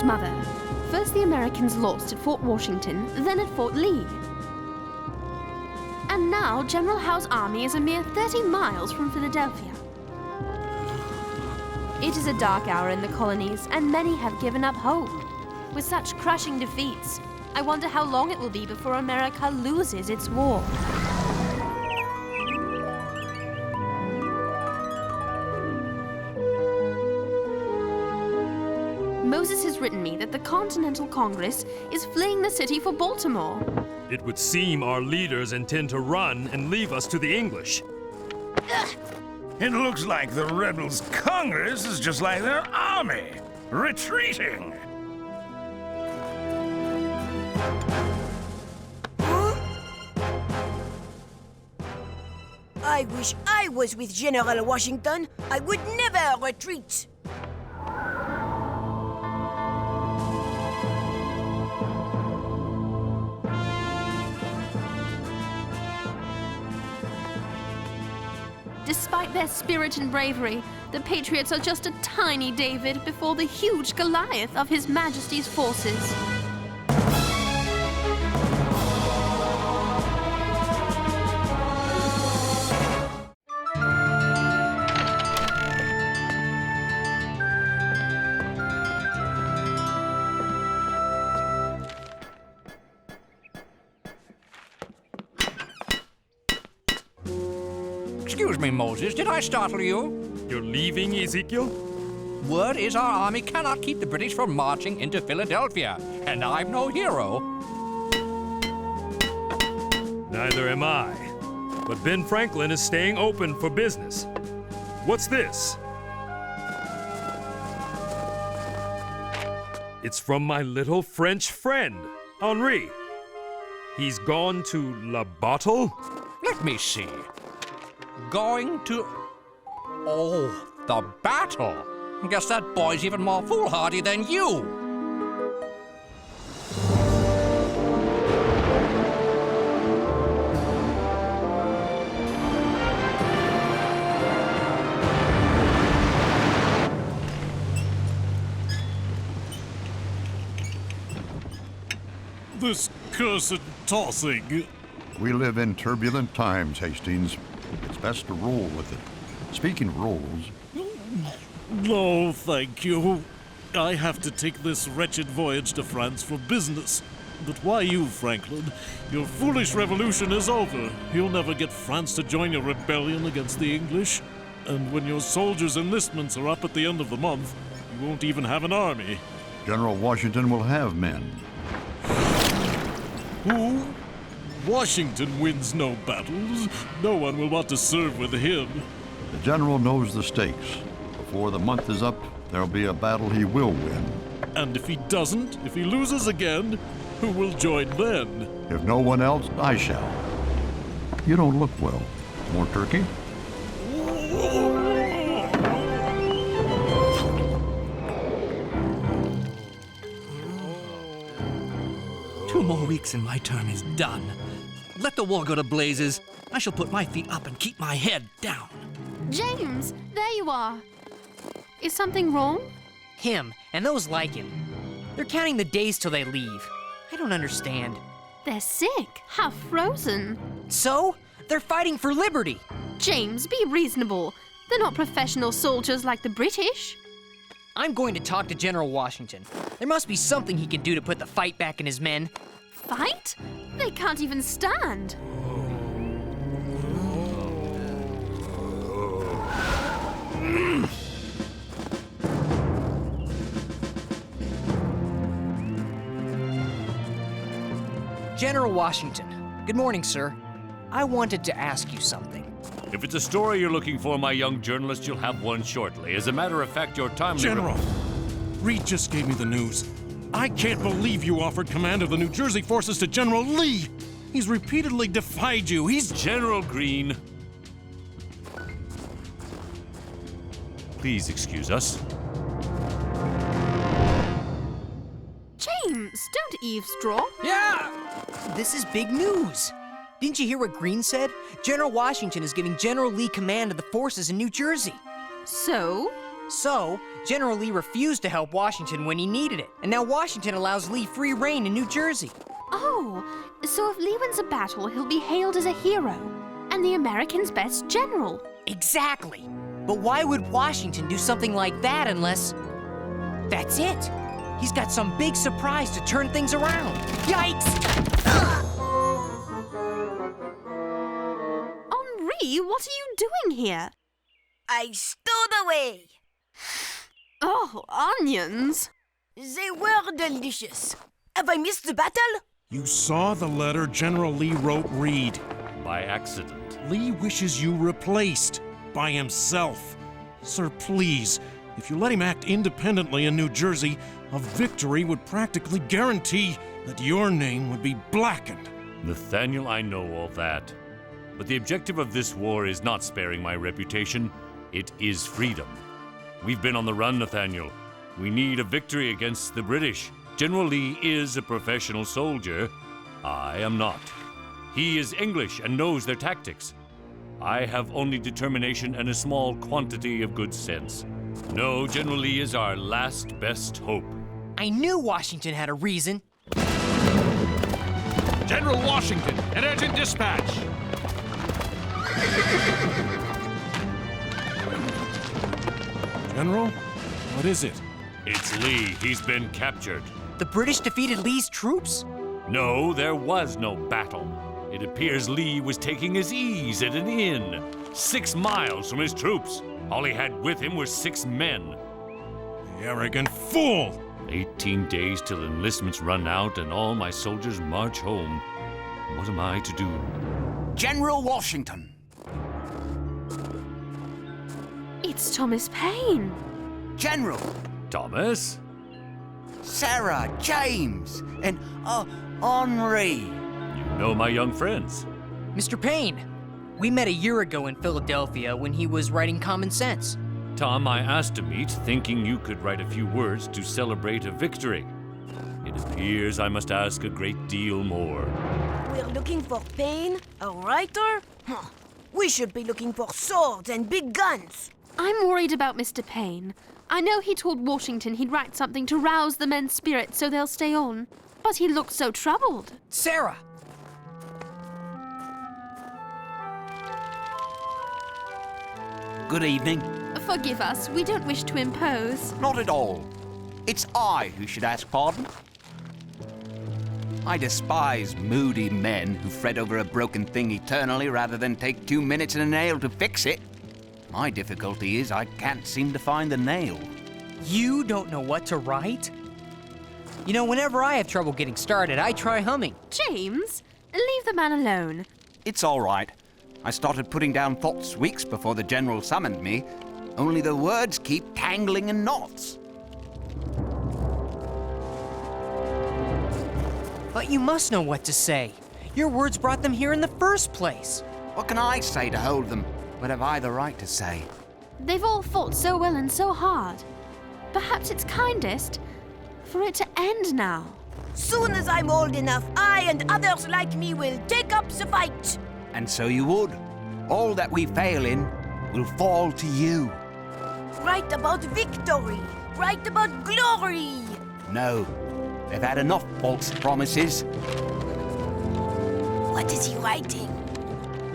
mother. First the Americans lost at Fort Washington, then at Fort Lee. And now General Howe's army is a mere 30 miles from Philadelphia. It is a dark hour in the colonies, and many have given up hope. With such crushing defeats, I wonder how long it will be before America loses its war. Moses has written me that the Continental Congress is fleeing the city for Baltimore. It would seem our leaders intend to run and leave us to the English. It looks like the rebels' Congress is just like their army, retreating. I wish I was with General Washington. I would never retreat. Despite their spirit and bravery, the Patriots are just a tiny David before the huge Goliath of His Majesty's forces. Excuse me, Moses, did I startle you? You're leaving, Ezekiel? Word is our army cannot keep the British from marching into Philadelphia, and I'm no hero. Neither am I. But Ben Franklin is staying open for business. What's this? It's from my little French friend, Henri. He's gone to La Bottle? Let me see. Going to... Oh, the battle. Guess that boy's even more foolhardy than you. This cursed tossing. We live in turbulent times, Hastings. It's best to roll with it. Speaking of rolls... No, thank you. I have to take this wretched voyage to France for business. But why you, Franklin? Your foolish revolution is over. You'll never get France to join your rebellion against the English. And when your soldiers' enlistments are up at the end of the month, you won't even have an army. General Washington will have men. Who? Washington wins no battles. No one will want to serve with him. The general knows the stakes. Before the month is up, there'll be a battle he will win. And if he doesn't, if he loses again, who will join then? If no one else, I shall. You don't look well. More turkey? Two more weeks and my term is done. Let the war go to blazes. I shall put my feet up and keep my head down. James, there you are. Is something wrong? Him, and those like him. They're counting the days till they leave. I don't understand. They're sick, half frozen. So? They're fighting for liberty. James, be reasonable. They're not professional soldiers like the British. I'm going to talk to General Washington. There must be something he can do to put the fight back in his men. Fight? They can't even stand. General Washington. Good morning, sir. I wanted to ask you something. If it's a story you're looking for, my young journalist, you'll have one shortly. As a matter of fact, your timely... General, Reed just gave me the news. I can't believe you offered command of the New Jersey forces to General Lee. He's repeatedly defied you. He's... General Greene. Please excuse us. James, don't eavesdrop. Yeah! This is big news. Didn't you hear what Greene said? General Washington is giving General Lee command of the forces in New Jersey. So? So, General Lee refused to help Washington when he needed it, and now Washington allows Lee free rein in New Jersey. Oh, so if Lee wins a battle, he'll be hailed as a hero and the Americans' best general. Exactly. But why would Washington do something like that unless... That's it. He's got some big surprise to turn things around. Yikes! Henri, what are you doing here? I stowed away. Oh, onions. They were delicious. Have I missed the battle? You saw the letter General Lee wrote Reed. By accident. Lee wishes you replaced by himself. Sir, please, if you let him act independently in New Jersey, a victory would practically guarantee that your name would be blackened. Nathaniel, I know all that. But the objective of this war is not sparing my reputation. It is freedom. We've been on the run, Nathaniel. We need a victory against the British. General Lee is a professional soldier. I am not. He is English and knows their tactics. I have only determination and a small quantity of good sense. No, General Lee is our last best hope. I knew Washington had a reason. General Washington, an urgent dispatch. General, what is it? It's Lee. He's been captured. The British defeated Lee's troops? No, there was no battle. It appears Lee was taking his ease at an inn, 6 miles from his troops. All he had with him were 6 men. The arrogant fool! 18 days till enlistments run out and all my soldiers march home. What am I to do? General Washington. It's Thomas Paine. General. Thomas? Sarah, James, and Henri. You know my young friends. Mr. Paine, we met a year ago in Philadelphia when he was writing Common Sense. Tom, I asked to meet, thinking you could write a few words to celebrate a victory. It appears I must ask a great deal more. We're looking for Paine, a writer? Huh. We should be looking for swords and big guns. I'm worried about Mr. Paine. I know he told Washington he'd write something to rouse the men's spirit so they'll stay on. But he looked so troubled. Sarah! Good evening. Forgive us, we don't wish to impose. Not at all. It's I who should ask pardon. I despise moody men who fret over a broken thing eternally rather than take 2 minutes and a nail to fix it. My difficulty is I can't seem to find the nail. You don't know what to write? You know, whenever I have trouble getting started, I try humming. James, leave the man alone. It's all right. I started putting down thoughts weeks before the general summoned me, only the words keep tangling in knots. But you must know what to say. Your words brought them here in the first place. What can I say to hold them? What have I the right to say? They've all fought so well and so hard. Perhaps it's kindest for it to end now. Soon as I'm old enough, I and others like me will take up the fight. And so you would. All that we fail in will fall to you. Write about victory. Write about glory. No, they've had enough false promises. What is he writing?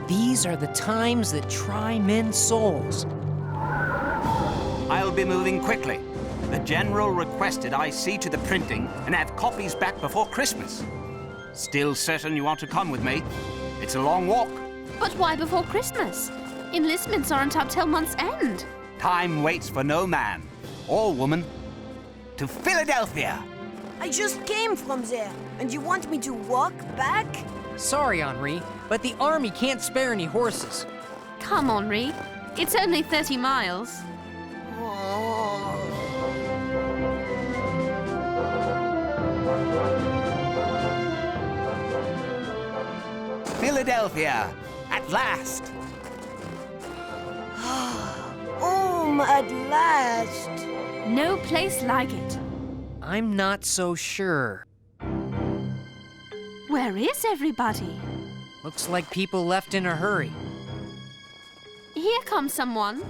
These are the times that try men's souls. I'll be moving quickly. The general requested I see to the printing and have copies back before Christmas. Still certain you want to come with me? It's a long walk. But why before Christmas? Enlistments aren't up till month's end. Time waits for no man or woman. To Philadelphia. I just came from there, and you want me to walk back? Sorry, Henri, but the army can't spare any horses. Come, Henri. It's only 30 miles. Philadelphia, at last. Home at last. No place like it. I'm not so sure. Where is everybody? Looks like people left in a hurry. Here comes someone.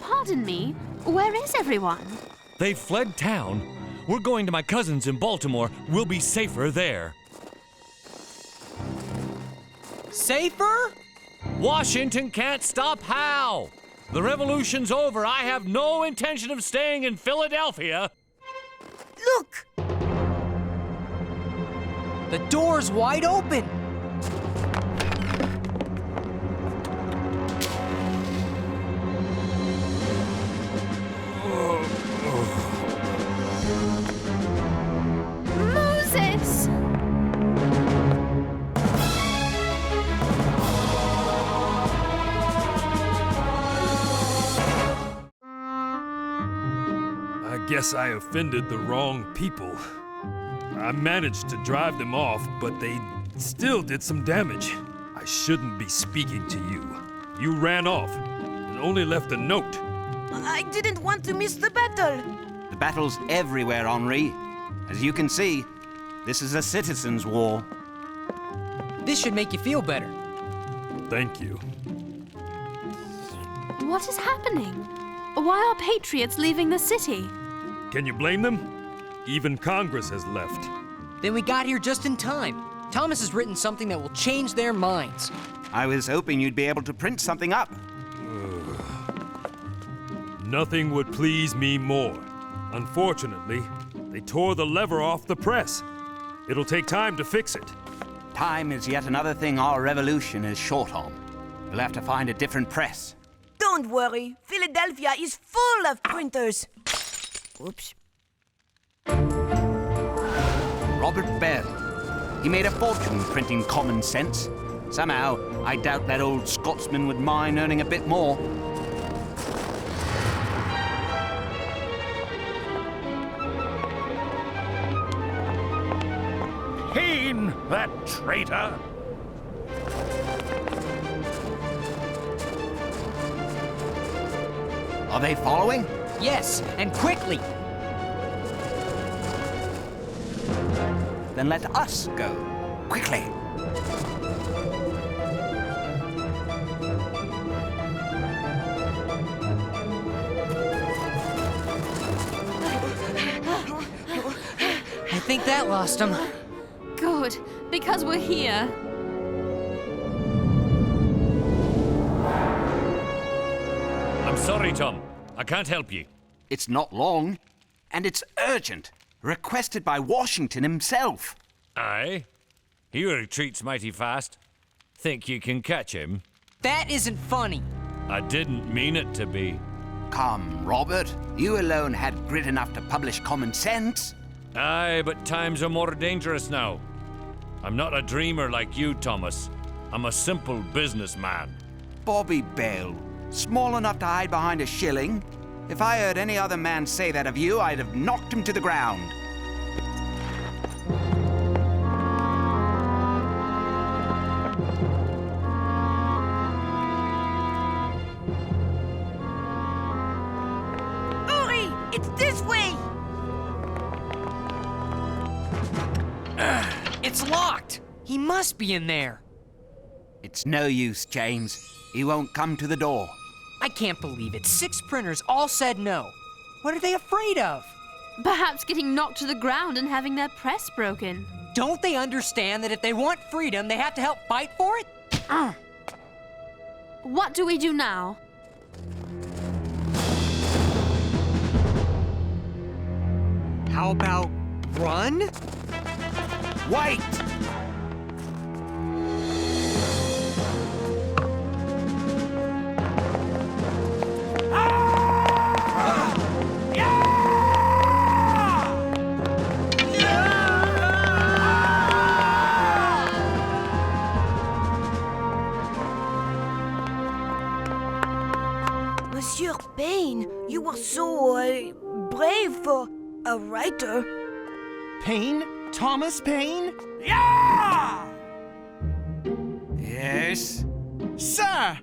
Pardon me, where is everyone? They fled town. We're going to my cousin's in Baltimore. We'll be safer there. Safer? Washington can't stop Howe. The revolution's over. I have no intention of staying in Philadelphia. Look! The door's wide open. Moses! I guess I offended the wrong people. I managed to drive them off, but they still did some damage. I shouldn't be speaking to you. You ran off and only left a note. I didn't want to miss the battle. The battle's everywhere, Henri. As you can see, this is a citizens' war. This should make you feel better. Thank you. What is happening? Why are patriots leaving the city? Can you blame them? Even Congress has left. Then we got here just in time. Thomas has written something that will change their minds. I was hoping you'd be able to print something up. Nothing would please me more. Unfortunately, they tore the lever off the press. It'll take time to fix it. Time is yet another thing our revolution is short on. We'll have to find a different press. Don't worry, Philadelphia is full of printers. Oops. Robert Bell. He made a fortune printing common sense. Somehow, I doubt that old Scotsman would mind earning a bit more. Paine, that traitor! Are they following? Yes, and quickly. Then let us go. Quickly. I think that lost him. Good, because we're here. I'm sorry, Tom. I can't help you. It's not long, and it's urgent. Requested by Washington himself. Aye? He retreats mighty fast. Think you can catch him? That isn't funny. I didn't mean it to be. Come, Robert. You alone had grit enough to publish Common Sense. Aye, but times are more dangerous now. I'm not a dreamer like you, Thomas. I'm a simple businessman. Bobby Bell. Small enough to hide behind a shilling. If I heard any other man say that of you, I'd have knocked him to the ground. Hurry! It's this way! It's locked. He must be in there. It's no use, James. He won't come to the door. I can't believe it. 6 printers all said no. What are they afraid of? Perhaps getting knocked to the ground and having their press broken. Don't they understand that if they want freedom, they have to help fight for it? What do we do now? How about run? Wait! Monsieur Paine, you were so brave for a writer. Paine? Thomas Paine? Yeah! Yes? Sir!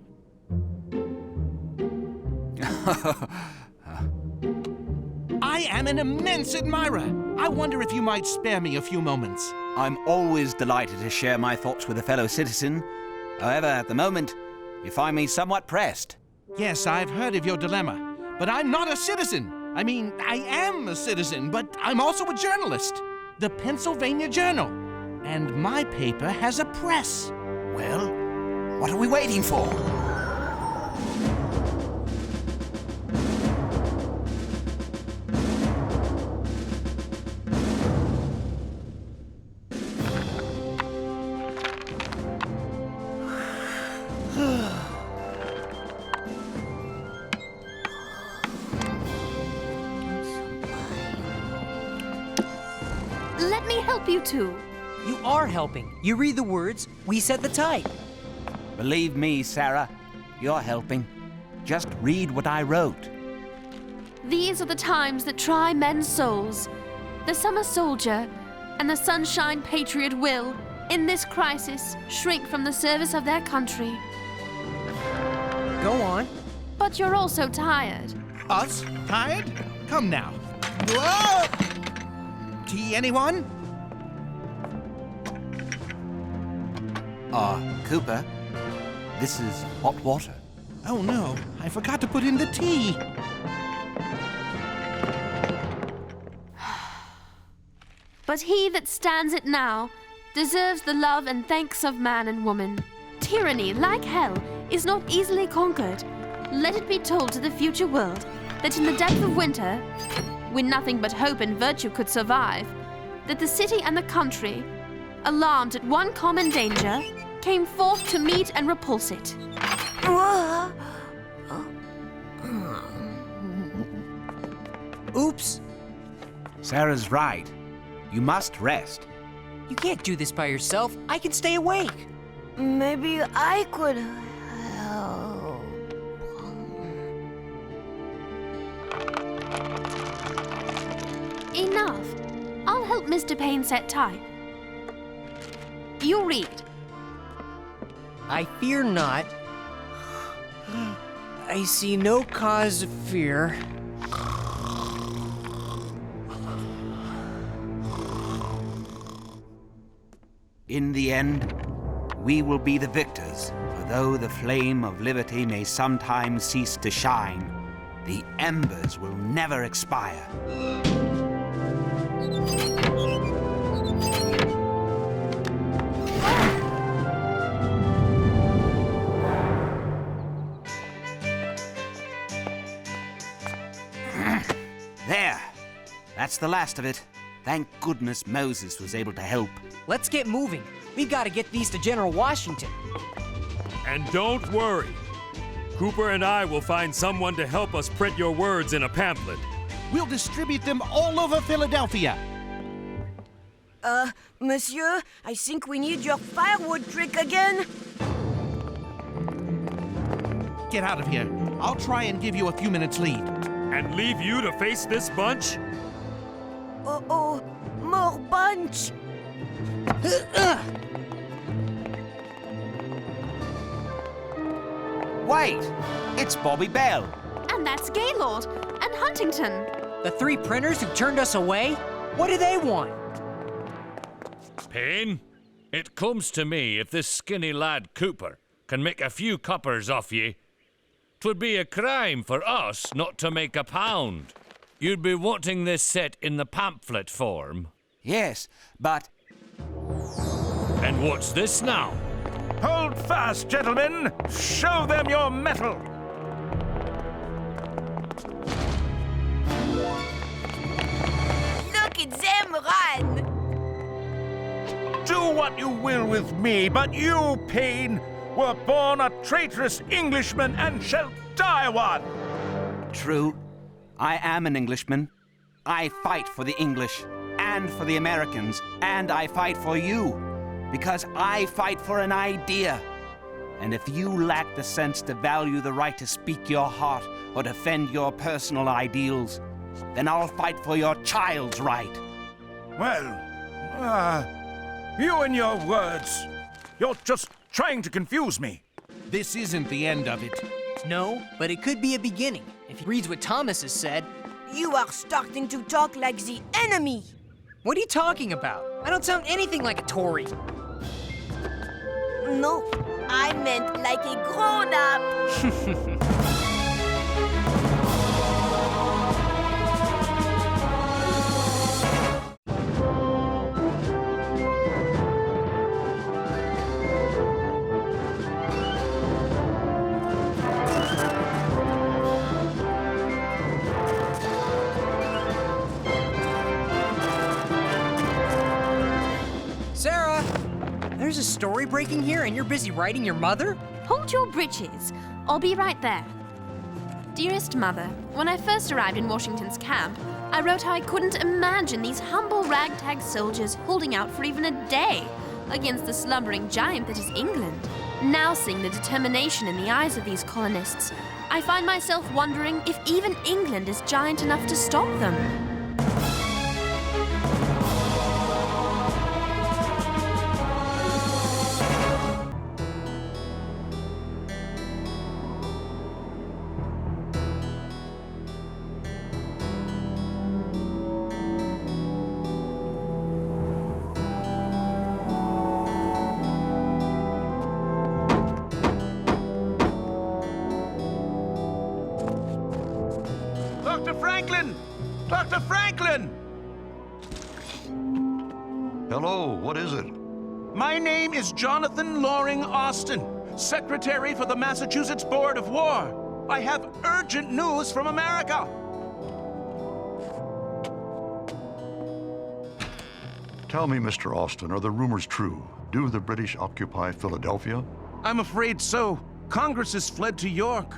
I am an immense admirer. I wonder if you might spare me a few moments. I'm always delighted to share my thoughts with a fellow citizen. However, at the moment, you find me somewhat pressed. Yes, I've heard of your dilemma. but I'm not a citizen. I mean, I am a citizen, but I'm also a journalist. The Pennsylvania Journal. And my paper has a press. Well, what are we waiting for? Let me help you two. You are helping. You read the words, we set the type. Believe me, Sarah, you're helping. Just read what I wrote. These are the times that try men's souls. The summer soldier and the sunshine patriot will, in this crisis, shrink from the service of their country. Go on. But you're also tired. Us? Tired? Come now. Whoa! Tea, anyone? Cooper, this is hot water. Oh no, I forgot to put in the tea. But he that stands it now deserves the love and thanks of man and woman. Tyranny, like hell, is not easily conquered. Let it be told to the future world that in the depth of winter, when nothing but hope and virtue could survive, that the city and the country, alarmed at one common danger, came forth to meet and repulse it. Oops. Sarah's right. You must rest. You can't do this by yourself. I can stay awake. Maybe I could help. Enough. I'll help Mr. Paine set type. You read. I fear not. I see no cause of fear. In the end, we will be the victors, for though the flame of liberty may sometimes cease to shine, the embers will never expire. There! That's the last of it. Thank goodness Moses was able to help. Let's get moving. We've got to get these to General Washington. And don't worry. Cooper and I will find someone to help us print your words in a pamphlet. We'll distribute them all over Philadelphia. Monsieur, I think we need your firewood trick again. Get out of here. I'll try and give you a few minutes lead. And leave you to face this bunch? Uh-oh, more bunch. Wait! It's Bobby Bell. And that's Gaylord and Huntington. The three printers who turned us away? What do they want? Paine, it comes to me if this skinny lad Cooper can make a few coppers off ye, 'twould be a crime for us not to make a pound. You'd be wanting this set in the pamphlet form. Yes, but... And what's this now? Hold fast, gentlemen! Show them your mettle! Look at them run! Do what you will with me, but you, Paine, were born a traitorous Englishman and shall die one! True. I am an Englishman. I fight for the English and for the Americans, and I fight for you because I fight for an idea. And if you lack the sense to value the right to speak your heart or defend your personal ideals, then I'll fight for your child's right. Well, you and your words. You're just trying to confuse me. This isn't the end of it. No, but it could be a beginning. If he reads what Thomas has said. You are starting to talk like the enemy. What are you talking about? I don't sound anything like a Tory. No, I meant like a grown-up. story breaking here and you're busy writing your mother? Hold your britches. I'll be right there. Dearest Mother, when I first arrived in Washington's camp, I wrote how I couldn't imagine these humble ragtag soldiers holding out for even a day against the slumbering giant that is England. Now seeing the determination in the eyes of these colonists, I find myself wondering if even England is giant enough to stop them. Dr. Franklin! Dr. Franklin! Hello, what is it? My name is Jonathan Loring Austin, Secretary for the Massachusetts Board of War. I have urgent news from America. Tell me, Mr. Austin, are the rumors true? Do the British occupy Philadelphia? I'm afraid so. Congress has fled to York.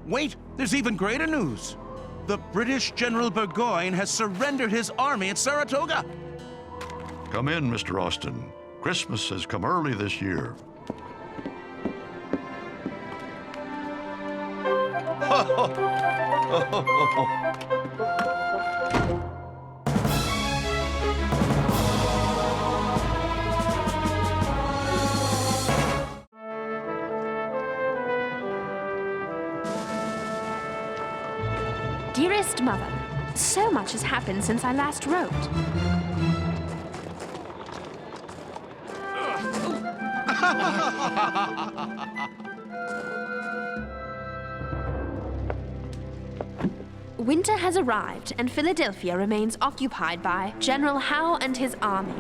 Wait, there's even greater news. The British General Burgoyne has surrendered his army at Saratoga. Come in, Mr. Austin. Christmas has come early this year. Dearest Mother, so much has happened since I last wrote. Winter has arrived, and Philadelphia remains occupied by General Howe and his army.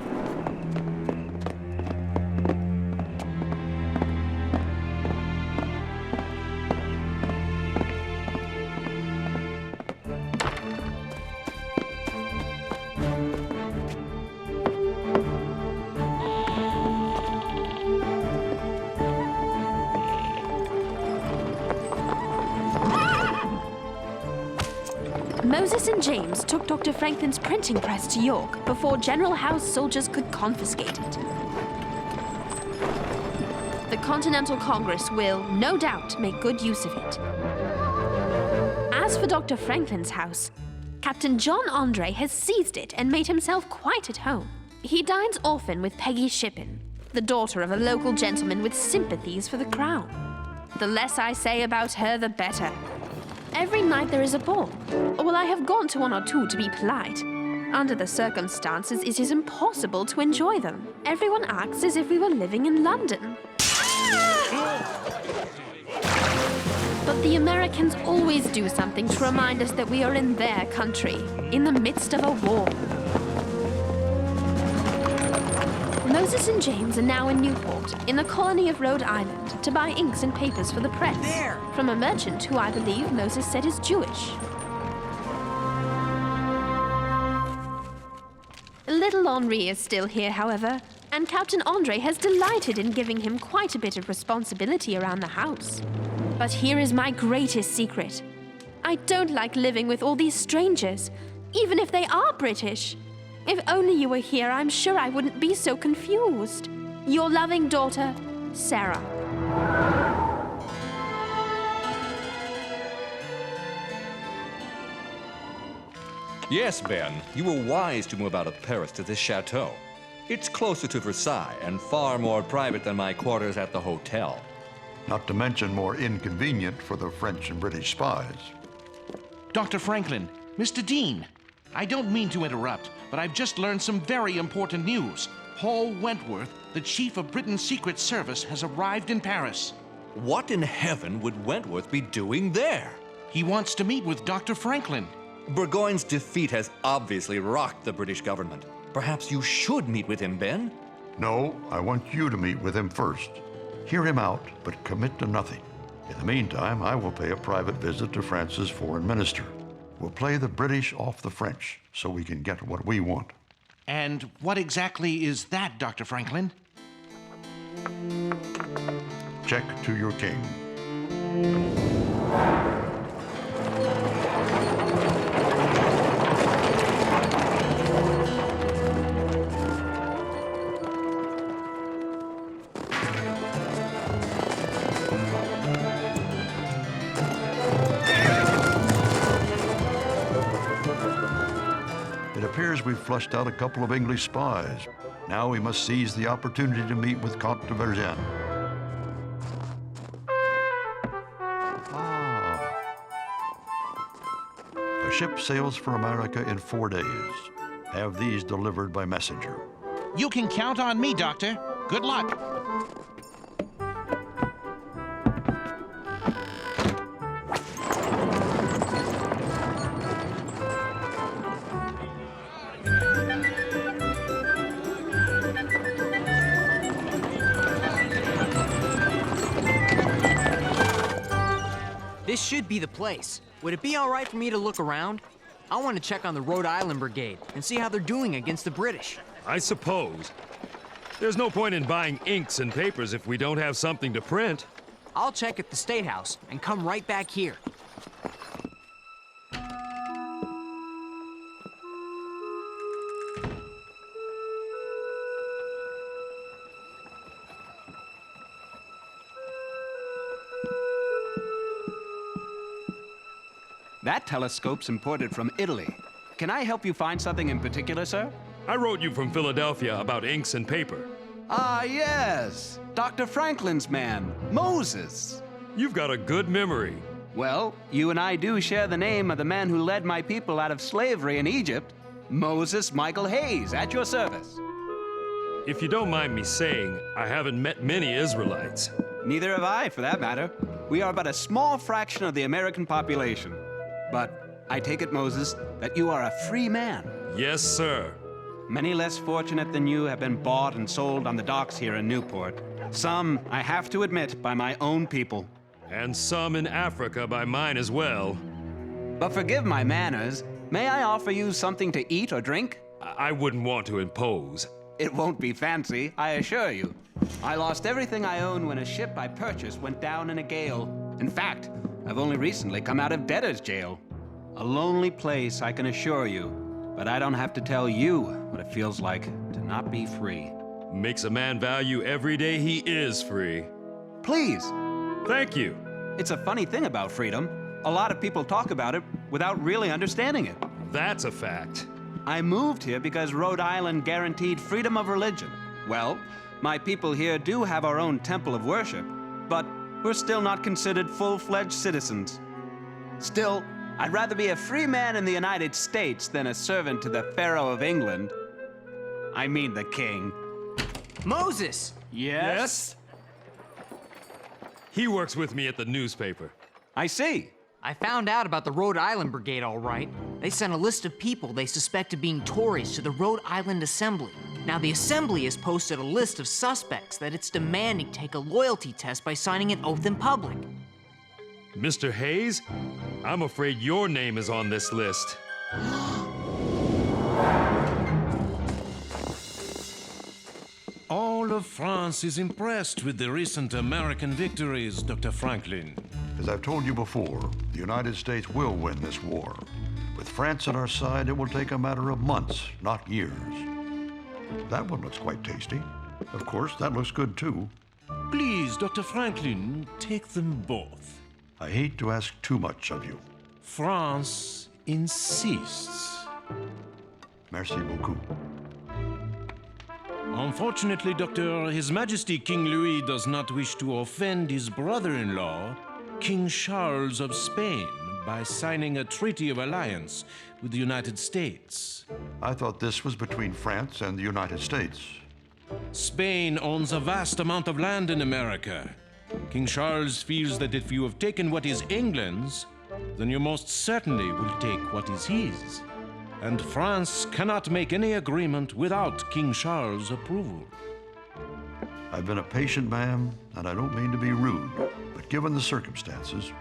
Moses and James took Dr. Franklin's printing press to York before General Howe's soldiers could confiscate it. The Continental Congress will, no doubt, make good use of it. As for Dr. Franklin's house, Captain John Andre has seized it and made himself quite at home. He dines often with Peggy Shippen, the daughter of a local gentleman with sympathies for the crown. The less I say about her, the better. Every night there is a ball. Well, I have gone to one or two to be polite. Under the circumstances, it is impossible to enjoy them. Everyone acts as if we were living in London. But the Americans always do something to remind us that we are in their country, in the midst of a war. Moses and James are now in Newport, in the colony of Rhode Island, to buy inks and papers for the press. There! From a merchant who I believe Moses said is Jewish. Little Henri is still here, however, and Captain Andre has delighted in giving him quite a bit of responsibility around the house. But here is my greatest secret. I don't like living with all these strangers, even if they are British. If only you were here, I'm sure I wouldn't be so confused. Your loving daughter, Sarah. Yes, Ben, you were wise to move out of Paris to this chateau. It's closer to Versailles and far more private than my quarters at the hotel. Not to mention more inconvenient for the French and British spies. Dr. Franklin, Mr. Dean, I don't mean to interrupt, but I've just learned some very important news. Paul Wentworth, the chief of Britain's Secret Service, has arrived in Paris. What in heaven would Wentworth be doing there? He wants to meet with Dr. Franklin. Burgoyne's defeat has obviously rocked the British government. Perhaps you should meet with him, Ben? No, I want you to meet with him first. Hear him out, but commit to nothing. In the meantime, I will pay a private visit to France's foreign minister. We'll play the British off the French so we can get what we want. And what exactly is that, Dr. Franklin? Check to your king. It appears we've flushed out a couple of English spies. Now we must seize the opportunity to meet with Count de Vergennes. A ship sails for America in 4 days. Have these delivered by messenger. You can count on me, Doctor. Good luck. This should be the place. Would it be all right for me to look around? I want to check on the Rhode Island Brigade and see how they're doing against the British. I suppose. There's no point in buying inks and papers if we don't have something to print. I'll check at the State House and come right back here. That telescope's imported from Italy. Can I help you find something in particular, sir? I wrote you from Philadelphia about inks and paper. Ah, yes. Dr. Franklin's man, Moses. You've got a good memory. Well, you and I do share the name of the man who led my people out of slavery in Egypt. Moses Michael Hayes, at your service. If you don't mind me saying, I haven't met many Israelites. Neither have I, for that matter. We are but a small fraction of the American population. But I take it, Moses, that you are a free man. Yes, sir. Many less fortunate than you have been bought and sold on the docks here in Newport. Some, I have to admit, by my own people. And some in Africa by mine as well. But forgive my manners. May I offer you something to eat or drink? I wouldn't want to impose. It won't be fancy, I assure you. I lost everything I own when a ship I purchased went down in a gale. In fact, I've only recently come out of debtor's jail. A lonely place, I can assure you. But I don't have to tell you what it feels like to not be free. Makes a man value every day he is free. Please. Thank you. It's a funny thing about freedom. A lot of people talk about it without really understanding it. That's a fact. I moved here because Rhode Island guaranteed freedom of religion. Well, my people here do have our own temple of worship, but we're still not considered full-fledged citizens. Still, I'd rather be a free man in the United States than a servant to the Pharaoh of England. I mean the king. Moses! Yes? He works with me at the newspaper. I see. I found out about the Rhode Island Brigade, all right. They sent a list of people they suspect of being Tories to the Rhode Island Assembly. Now, the Assembly has posted a list of suspects that it's demanding take a loyalty test by signing an oath in public. Mr. Hayes, I'm afraid your name is on this list. All of France is impressed with the recent American victories, Dr. Franklin. As I've told you before, the United States will win this war. With France at our side, it will take a matter of months, not years. That one looks quite tasty. Of course, that looks good too. Please, Dr. Franklin, take them both. I hate to ask too much of you. France insists. Merci beaucoup. Unfortunately, Doctor, His Majesty King Louis does not wish to offend his brother-in-law, King Charles of Spain, by signing a treaty of alliance with the United States. I thought this was between France and the United States. Spain owns a vast amount of land in America. King Charles feels that if you have taken what is England's, then you most certainly will take what is his. And France cannot make any agreement without King Charles' approval. I've been a patient man, and I don't mean to be rude, but given the circumstances...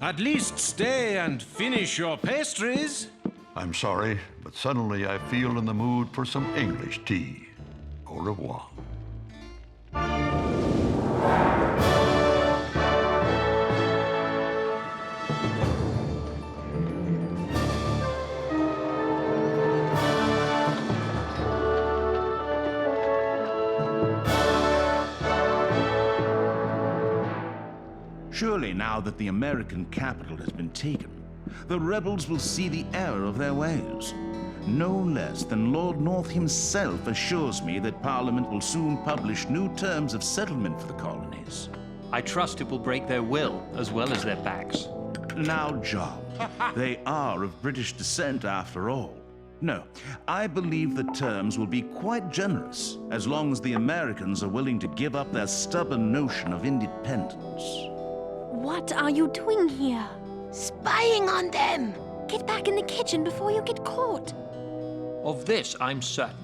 At least stay and finish your pastries. I'm sorry, but suddenly I feel in the mood for some English tea. Au revoir. Surely now that the American capital has been taken, the rebels will see the error of their ways. No less than Lord North himself assures me that Parliament will soon publish new terms of settlement for the colonies. I trust it will break their will as well as their backs. Now, John, they are of British descent after all. No, I believe the terms will be quite generous as long as the Americans are willing to give up their stubborn notion of independence. What are you doing here? Spying on them! Get back in the kitchen before you get caught. Of this, I'm certain.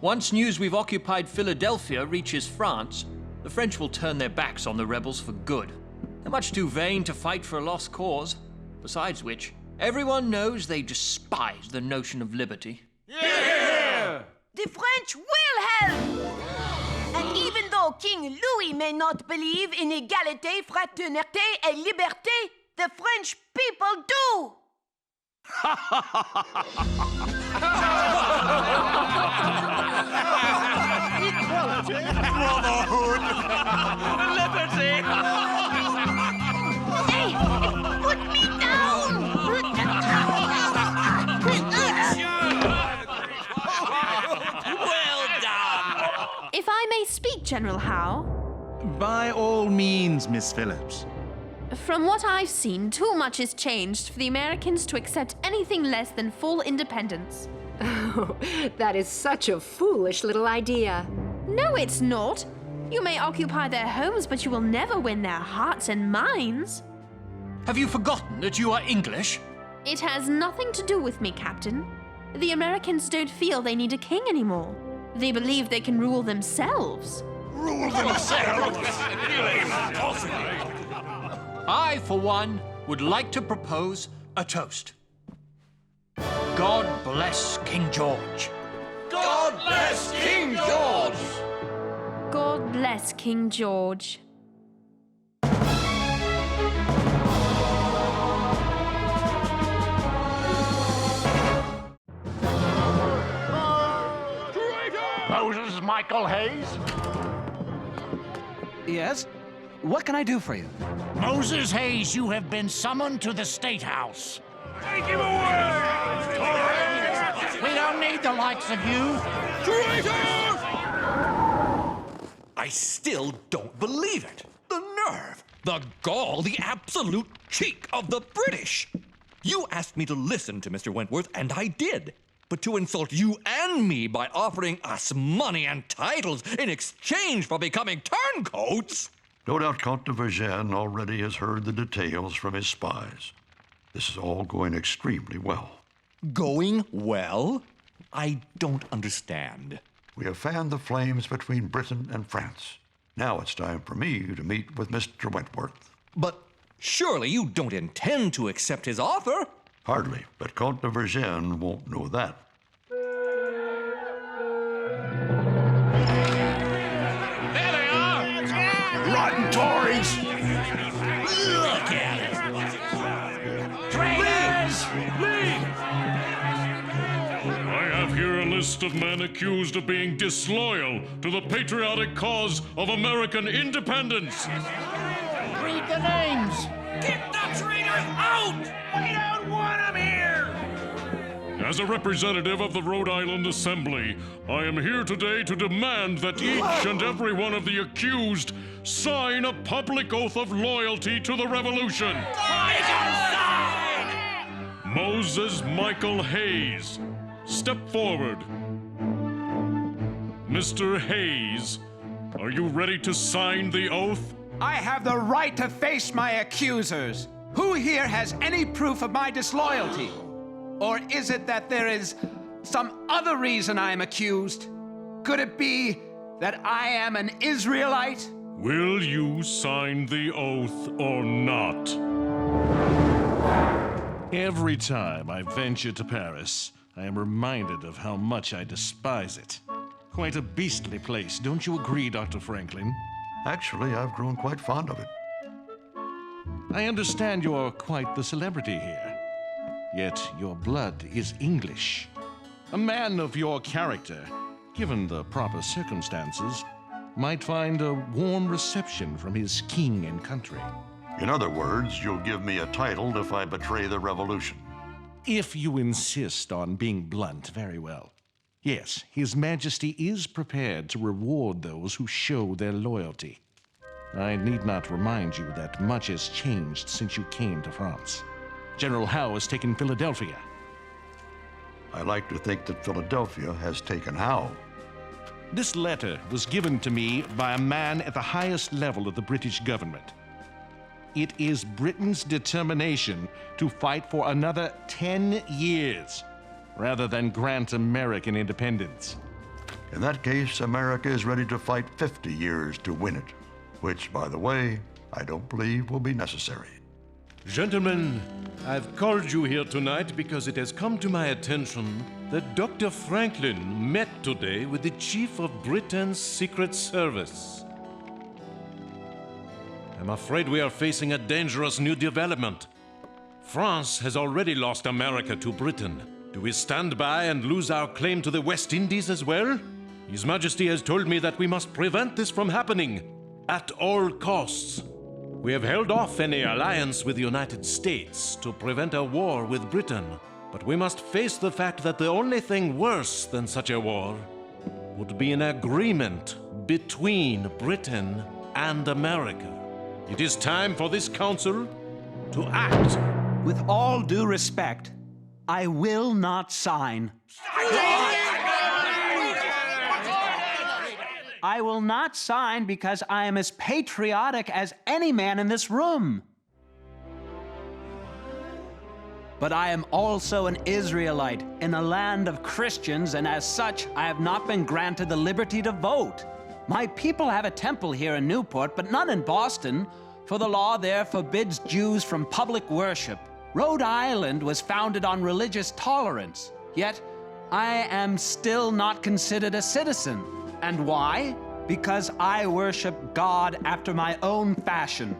Once news we've occupied Philadelphia reaches France, the French will turn their backs on the rebels for good. They're much too vain to fight for a lost cause. Besides which, everyone knows they despise the notion of liberty. Yeah! The French will help! And even though King Louis may not believe in égalité, fraternité, et liberté, the French people do! Equality! Brotherhood! Liberty! Hey! Put me down! Well done! If I may speak, General Howe. By all means, Miss Phillips. From what I've seen, too much has changed for the Americans to accept anything less than full independence. Oh, that is such a foolish little idea. No, it's not. You may occupy their homes, but you will never win their hearts and minds. Have you forgotten that you are English? It has nothing to do with me, Captain. The Americans don't feel they need a king anymore. They believe they can rule themselves. Rule themselves? I, for one, would like to propose a toast. God bless King George. God bless King George! God bless King George. Moses Michael Hayes? Yes? What can I do for you? Moses Hayes, you have been summoned to the State House. Take him away! We don't need the likes of you. I still don't believe it. The nerve, the gall, the absolute cheek of the British. You asked me to listen to Mr. Wentworth, and I did. But to insult you and me by offering us money and titles in exchange for becoming turncoats? No doubt Count de Vergennes already has heard the details from his spies. This is all going extremely well. Going well? I don't understand. We have fanned the flames between Britain and France. Now it's time for me to meet with Mr. Wentworth. But surely you don't intend to accept his offer? Hardly, but Count de Vergennes won't know that. There they are! Rotten Tories! Look at it! Traitors! I have here a list of men accused of being disloyal to the patriotic cause of American independence. Read the names! Get the traitors out! We don't want them here! As a representative of the Rhode Island Assembly, I am here today to demand that each and every one of the accused sign a public oath of loyalty to the Revolution. Moses Michael Hayes, step forward. Mr. Hayes, are you ready to sign the oath? I have the right to face my accusers. Who here has any proof of my disloyalty? Or is it that there is some other reason I am accused? Could it be that I am an Israelite? Will you sign the oath or not? Every time I venture to Paris, I am reminded of how much I despise it. Quite a beastly place, don't you agree, Dr. Franklin? Actually, I've grown quite fond of it. I understand you're quite the celebrity here. Yet your blood is English. A man of your character, given the proper circumstances, might find a warm reception from his king and country. In other words, you'll give me a title if I betray the revolution. If you insist on being blunt, very well. Yes, His Majesty is prepared to reward those who show their loyalty. I need not remind you that much has changed since you came to France. General Howe has taken Philadelphia. I like to think that Philadelphia has taken Howe. This letter was given to me by a man at the highest level of the British government. It is Britain's determination to fight for another 10 years rather than grant American independence. In that case, America is ready to fight 50 years to win it, which, by the way, I don't believe will be necessary. Gentlemen, I've called you here tonight because it has come to my attention that Dr. Franklin met today with the Chief of Britain's Secret Service. I'm afraid we are facing a dangerous new development. France has already lost America to Britain. Do we stand by and lose our claim to the West Indies as well? His Majesty has told me that we must prevent this from happening at all costs. We have held off any alliance with the United States to prevent a war with Britain, but we must face the fact that the only thing worse than such a war would be an agreement between Britain and America. It is time for this council to act. With all due respect, I will not sign. I will not sign because I am as patriotic as any man in this room. But I am also an Israelite in a land of Christians, and as such, I have not been granted the liberty to vote. My people have a temple here in Newport, but none in Boston, for the law there forbids Jews from public worship. Rhode Island was founded on religious tolerance, yet I am still not considered a citizen. And why? Because I worship God after my own fashion.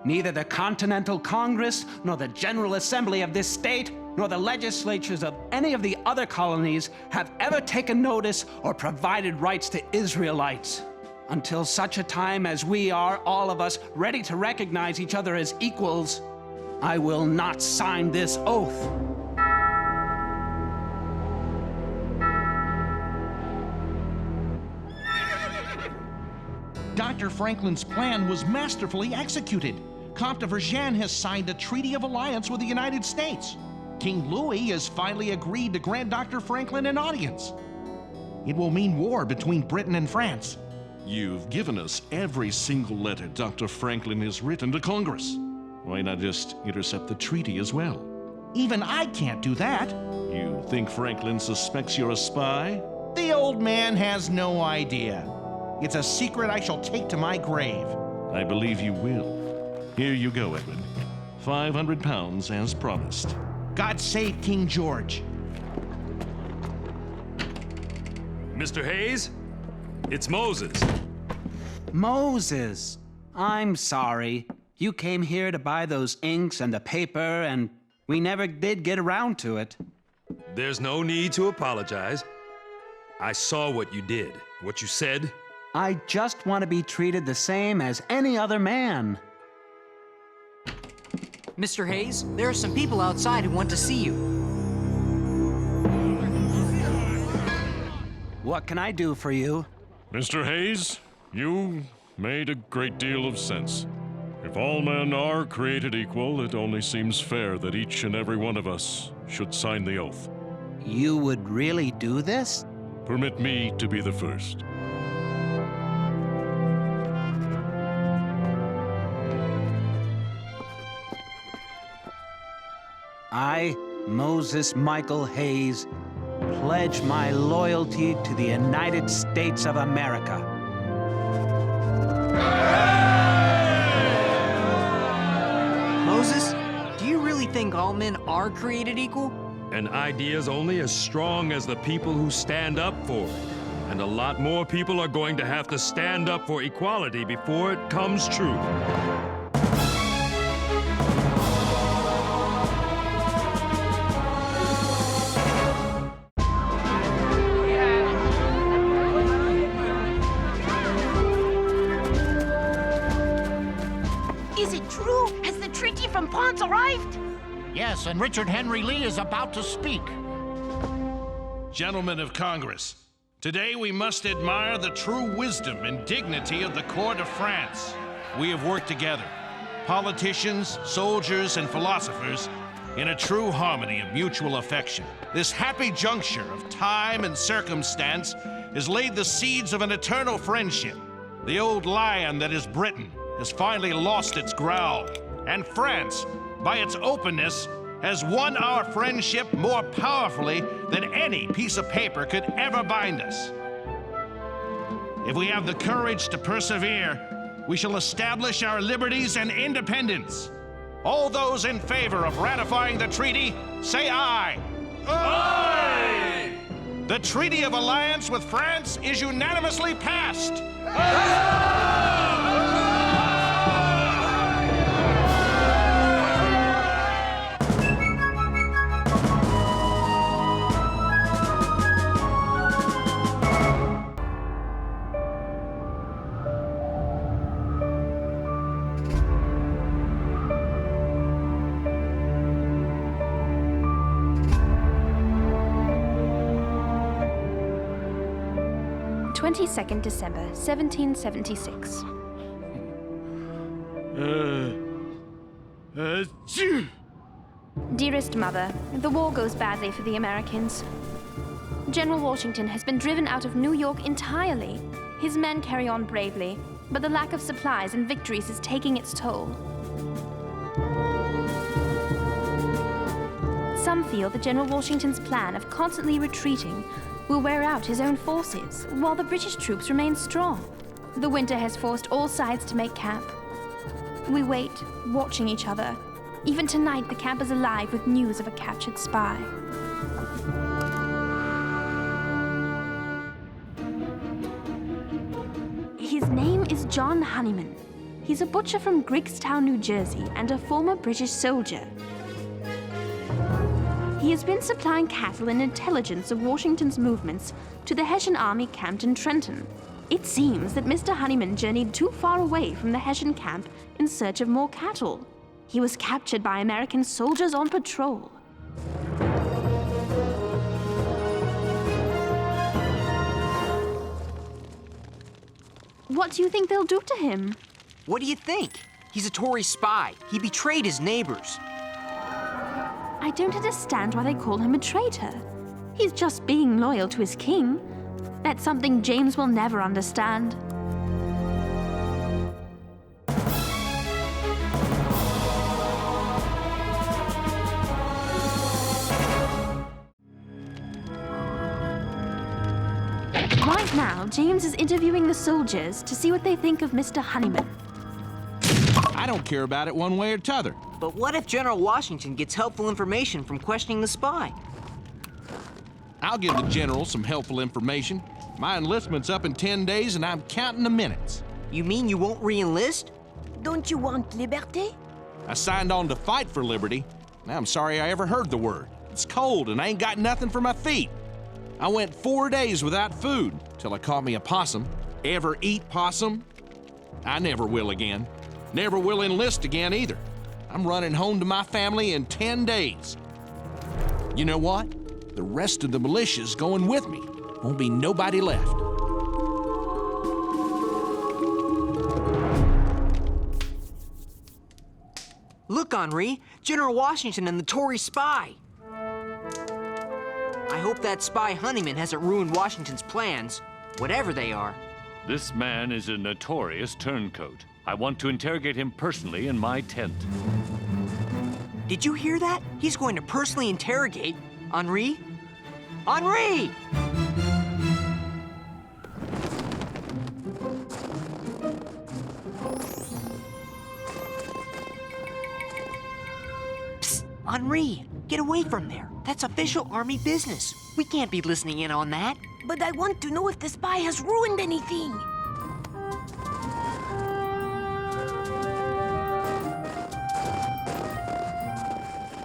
Neither the Continental Congress, nor the General Assembly of this state, nor the legislatures of any of the other colonies have ever taken notice or provided rights to Israelites. Until such a time as we are, all of us, ready to recognize each other as equals, I will not sign this oath. Dr. Franklin's plan was masterfully executed. Comte de Vergennes has signed a treaty of alliance with the United States. King Louis has finally agreed to grant Dr. Franklin an audience. It will mean war between Britain and France. You've given us every single letter Dr. Franklin has written to Congress. Why not just intercept the treaty as well? Even I can't do that. You think Franklin suspects you're a spy? The old man has no idea. It's a secret I shall take to my grave. I believe you will. Here you go, Edward. 500 pounds as promised. God save King George. Mr. Hayes, it's Moses. Moses, I'm sorry. You came here to buy those inks and the paper, and we never did get around to it. There's no need to apologize. I saw what you did, what you said. I just want to be treated the same as any other man. Mr. Hayes, there are some people outside who want to see you. What can I do for you? Mr. Hayes, you made a great deal of sense. If all men are created equal, it only seems fair that each and every one of us should sign the oath. You would really do this? Permit me to be the first. I, Moses Michael Hayes, pledge my loyalty to the United States of America. Moses, do you really think all men are created equal? An idea's only as strong as the people who stand up for it. And a lot more people are going to have to stand up for equality before it comes true. Is it true? Has the treaty from France arrived? Yes, and Richard Henry Lee is about to speak. Gentlemen of Congress, today we must admire the true wisdom and dignity of the court of France. We have worked together, politicians, soldiers, and philosophers, in a true harmony of mutual affection. This happy juncture of time and circumstance has laid the seeds of an eternal friendship. The old lion that is Britain has finally lost its growl, and France, by its openness, has won our friendship more powerfully than any piece of paper could ever bind us. If we have the courage to persevere, we shall establish our liberties and independence. All those in favor of ratifying the treaty, say aye. Aye! The Treaty of Alliance with France is unanimously passed. Aye! 22nd December, 1776. Dearest Mother, the war goes badly for the Americans. General Washington has been driven out of New York entirely. His men carry on bravely, but the lack of supplies and victories is taking its toll. Some feel that General Washington's plan of constantly retreating will wear out his own forces, while the British troops remain strong. The winter has forced all sides to make camp. We wait, watching each other. Even tonight, the camp is alive with news of a captured spy. His name is John Honeyman. He's a butcher from Griggstown, New Jersey, and a former British soldier. He has been supplying cattle and intelligence of Washington's movements to the Hessian army camped in Trenton. It seems that Mr. Honeyman journeyed too far away from the Hessian camp in search of more cattle. He was captured by American soldiers on patrol. What do you think they'll do to him? What do you think? He's a Tory spy. He betrayed his neighbors. I don't understand why they call him a traitor. He's just being loyal to his king. That's something James will never understand. Right now, James is interviewing the soldiers to see what they think of Mr. Honeyman. I don't care about it one way or t'other. But what if General Washington gets helpful information from questioning the spy? I'll give the general some helpful information. My enlistment's up in 10 days and I'm counting the minutes. You mean you won't re-enlist? Don't you want liberté? I signed on to fight for liberty. Now I'm sorry I ever heard the word. It's cold and I ain't got nothing for my feet. I went 4 days without food till I caught me a possum. Ever eat possum? I never will again. Never will enlist again either. I'm running home to my family in 10 days. You know what? The rest of the militia's going with me. Won't be nobody left. Look, Henri, General Washington and the Tory spy. I hope that spy Honeyman hasn't ruined Washington's plans, whatever they are. This man is a notorious turncoat. I want to interrogate him personally in my tent. Did you hear that? He's going to personally interrogate Henri. Henri! Psst, Henri, get away from there. That's official army business. We can't be listening in on that. But I want to know if the spy has ruined anything.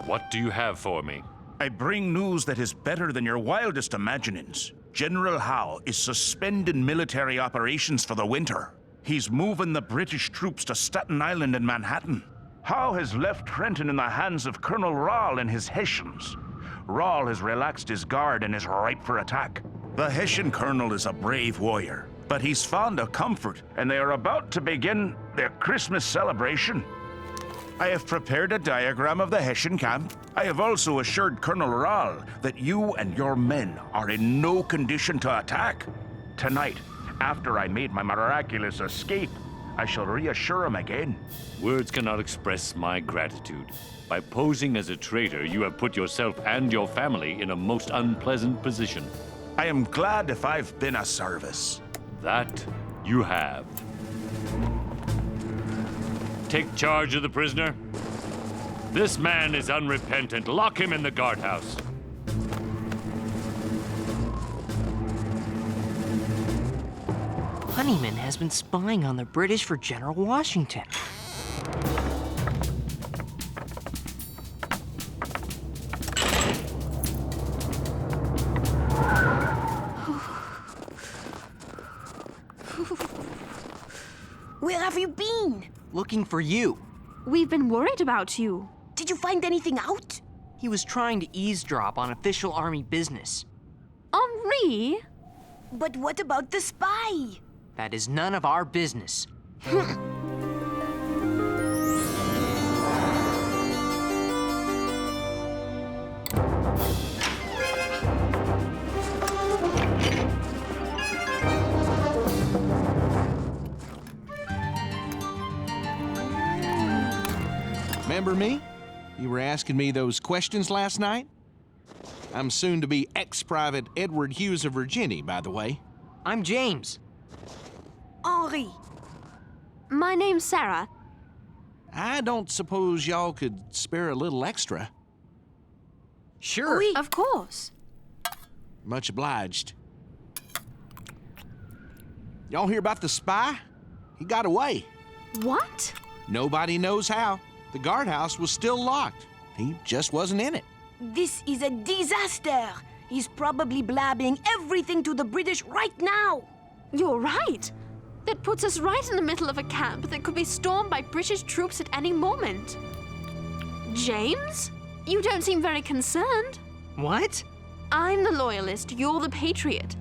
What do you have for me? I bring news that is better than your wildest imaginings. General Howe is suspending military operations for the winter. He's moving the British troops to Staten Island and Manhattan. Howe has left Trenton in the hands of Colonel Rall and his Hessians. Rall has relaxed his guard and is ripe for attack. The Hessian colonel is a brave warrior, but he's fond of comfort, and they are about to begin their Christmas celebration. I have prepared a diagram of the Hessian camp. I have also assured Colonel Rall that you and your men are in no condition to attack. Tonight, after I made my miraculous escape, I shall reassure him again. Words cannot express my gratitude. By posing as a traitor, you have put yourself and your family in a most unpleasant position. I am glad if I've been of service. That you have. Take charge of the prisoner. This man is unrepentant. Lock him in the guardhouse. Honeyman has been spying on the British for General Washington. Where have you been? Looking for you. We've been worried about you. Did you find anything out? He was trying to eavesdrop on official army business. Henri? But what about the spy? That is none of our business. Remember me? You were asking me those questions last night? I'm soon to be ex-Private Edward Hughes of Virginia, by the way. I'm James. Henri. My name's Sarah. I don't suppose y'all could spare a little extra. Sure. Oui. Of course. Much obliged. Y'all hear about the spy? He got away. What? Nobody knows how. The guardhouse was still locked. He just wasn't in it. This is a disaster. He's probably blabbing everything to the British right now. You're right. That puts us right in the middle of a camp that could be stormed by British troops at any moment. James? You don't seem very concerned. What? I'm the loyalist, you're the patriot.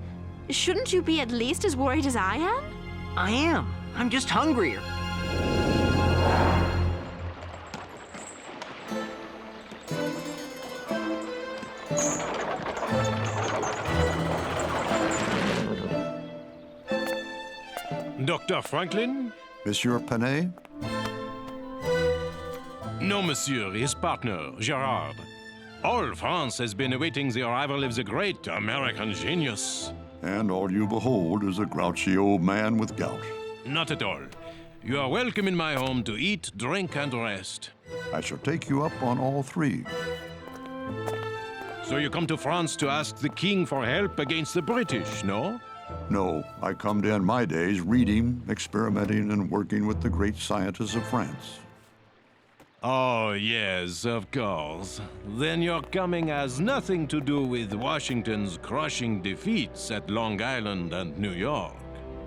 Shouldn't you be at least as worried as I am? I am. I'm just hungrier. Dr. Franklin? Monsieur Paine? No, monsieur, his partner, Gerard. All France has been awaiting the arrival of the great American genius. And all you behold is a grouchy old man with gout. Not at all. You are welcome in my home to eat, drink, and rest. I shall take you up on all three. So you come to France to ask the king for help against the British, no? No, I come to end my days reading, experimenting, and working with the great scientists of France. Oh, yes, of course. Then your coming has nothing to do with Washington's crushing defeats at Long Island and New York.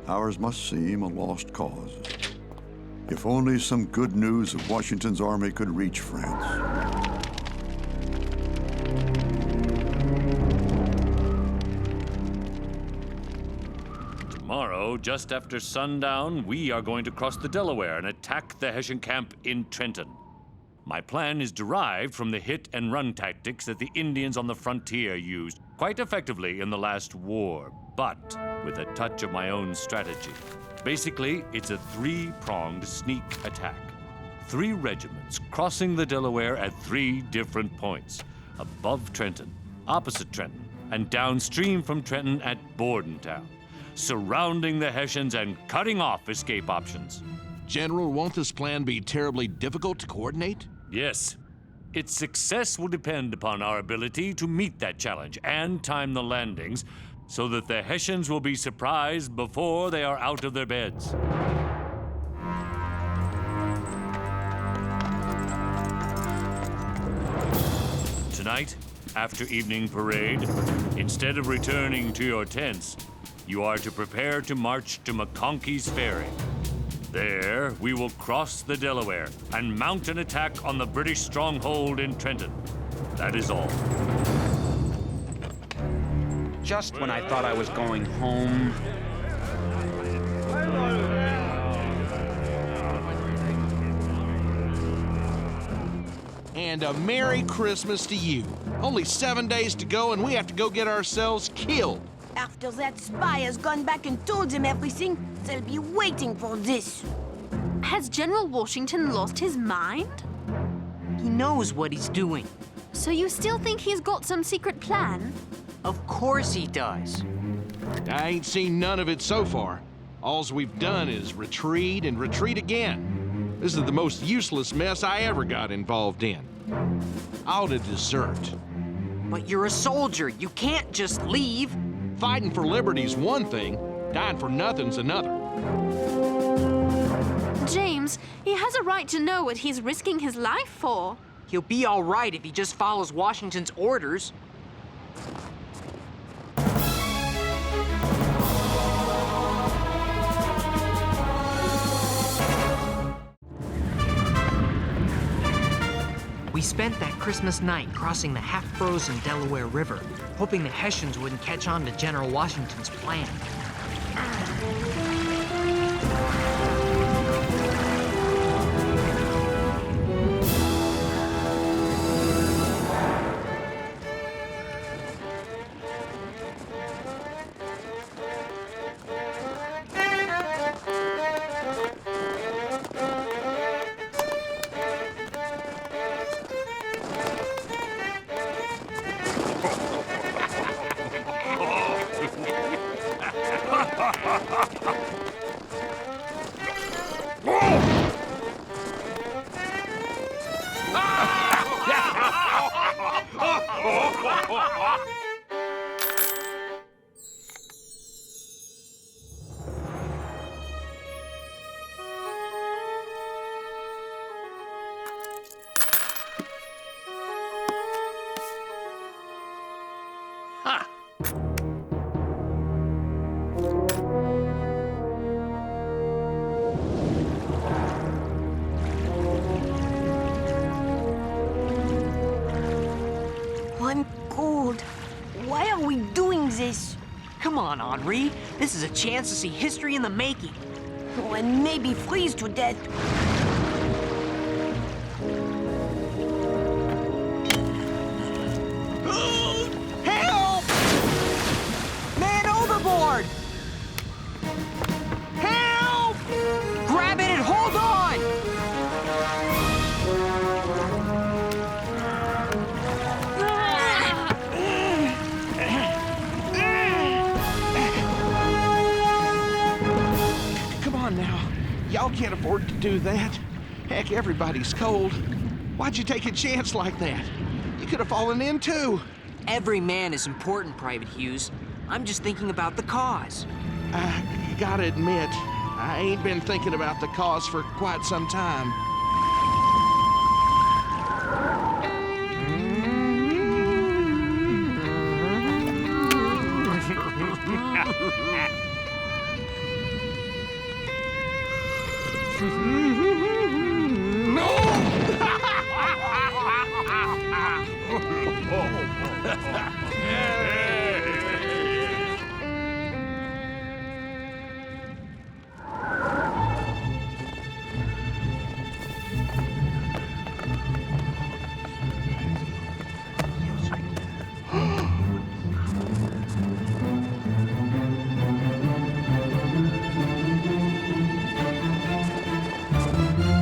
Ours must seem a lost cause. If only some good news of Washington's army could reach France. Tomorrow, just after sundown, we are going to cross the Delaware and attack the Hessian camp in Trenton. My plan is derived from the hit-and-run tactics that the Indians on the frontier used quite effectively in the last war, but with a touch of my own strategy. Basically, it's a three-pronged sneak attack. 3 regiments crossing the Delaware at 3 different points, above Trenton, opposite Trenton, and downstream from Trenton at Bordentown, surrounding the Hessians and cutting off escape options. General, won't this plan be terribly difficult to coordinate? Yes. Its success will depend upon our ability to meet that challenge and time the landings so that the Hessians will be surprised before they are out of their beds. Tonight, after evening parade, instead of returning to your tents, you are to prepare to march to McConkey's Ferry. There, we will cross the Delaware and mount an attack on the British stronghold in Trenton. That is all. Just when I thought I was going home. And a Merry Christmas to you. Only 7 days to go, and we have to go get ourselves killed. After that spy has gone back and told them everything, they'll be waiting for this. Has General Washington lost his mind? He knows what he's doing. So you still think he's got some secret plan? Of course he does. I ain't seen none of it so far. Alls we've done is retreat and retreat again. This is the most useless mess I ever got involved in. I ought to desert. But you're a soldier. You can't just leave. Fighting for liberty's one thing, dying for nothing's another. James, he has a right to know what he's risking his life for. He'll be all right if he just follows Washington's orders. We spent that Christmas night crossing the half-frozen Delaware River, hoping the Hessians wouldn't catch on to General Washington's plan. I'm cold. Why are we doing this? Come on, Henri. This is a chance to see history in the making. Oh, and maybe freeze to death. Help! Man overboard! Help! Grab it and hold on! Come on now. Y'all can't afford to do that. Heck, everybody's cold. Why'd you take a chance like that? You could have fallen in too. Every man is important, Private Hughes. I'm just thinking about the cause. I gotta admit, I ain't been thinking about the cause for quite some time.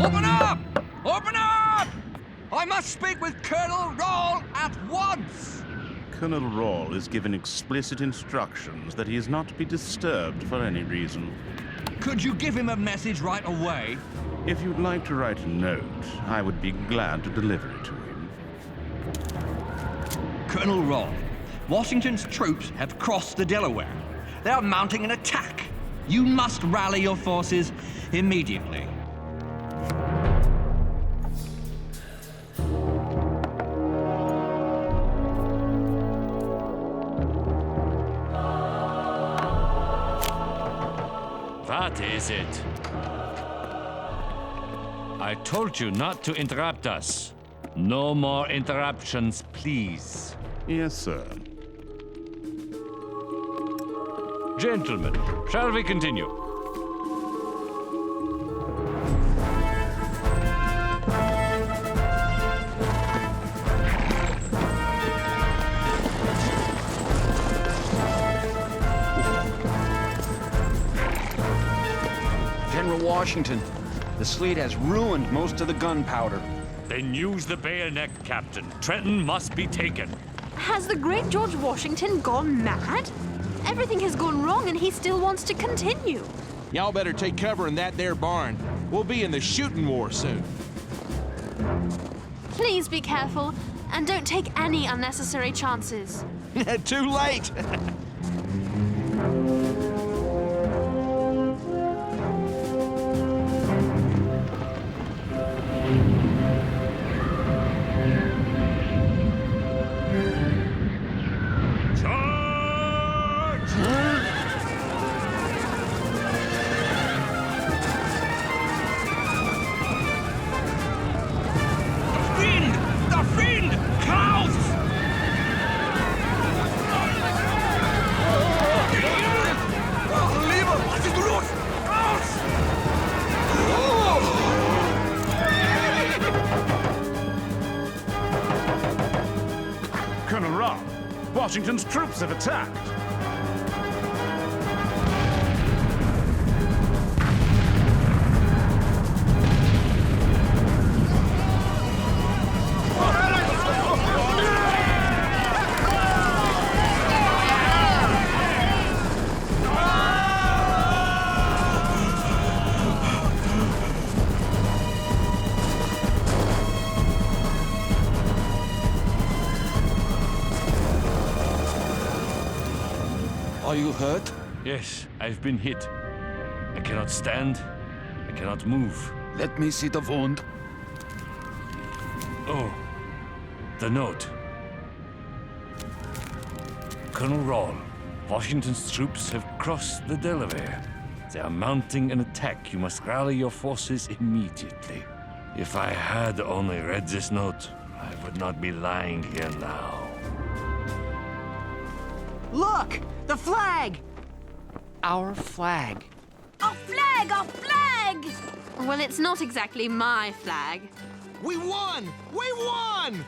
Open up! Open up! I must speak with Colonel Rawle at once! Colonel Rawle is given explicit instructions that he is not to be disturbed for any reason. Could you give him a message right away? If you'd like to write a note, I would be glad to deliver it to him. Colonel Rawle, Washington's troops have crossed the Delaware. They are mounting an attack. You must rally your forces immediately. What is it? I told you not to interrupt us. No more interruptions, please. Yes, sir. Gentlemen, shall we continue? General Washington, the sleet has ruined most of the gunpowder. Then use the bayonet, Captain. Trenton must be taken. Has the great George Washington gone mad? Everything has gone wrong and he still wants to continue. Y'all better take cover in that there barn. We'll be in the shooting war soon. Please be careful and don't take any unnecessary chances. Too late! Colonel Robb, Washington's troops have attacked. Are you hurt? Yes, I've been hit. I cannot stand. I cannot move. Let me see the wound. Oh, the note. Colonel Rawl, Washington's troops have crossed the Delaware. They are mounting an attack. You must rally your forces immediately. If I had only read this note, I would not be lying here now. Look! The flag! Our flag. Our flag! Our flag! Well, it's not exactly my flag. We won! We won!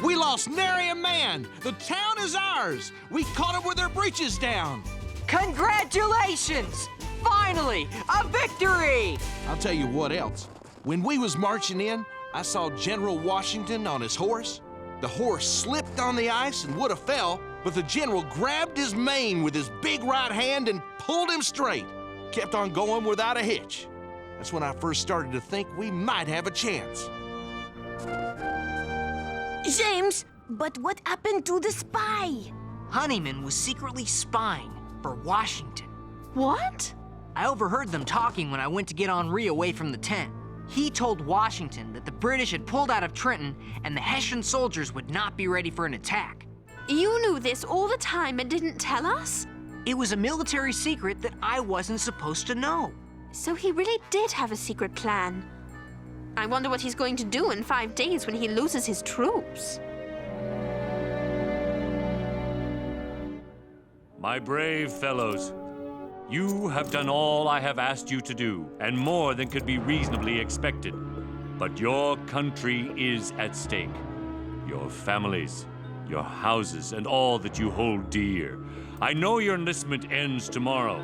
We lost nary a man! The town is ours! We caught them with their breeches down! Congratulations! Finally, a victory! I'll tell you what else. When we was marching in, I saw General Washington on his horse. The horse slipped on the ice and would have fell, but the general grabbed his mane with his big right hand and pulled him straight. Kept on going without a hitch. That's when I first started to think we might have a chance. James, but what happened to the spy? Honeyman was secretly spying for Washington. What? I overheard them talking when I went to get Henri away from the tent. He told Washington that the British had pulled out of Trenton and the Hessian soldiers would not be ready for an attack. You knew this all the time and didn't tell us? It was a military secret that I wasn't supposed to know. So he really did have a secret plan. I wonder what he's going to do in 5 days when he loses his troops. My brave fellows, you have done all I have asked you to do, and more than could be reasonably expected. But your country is at stake. Your families, your houses, and all that you hold dear. I know your enlistment ends tomorrow.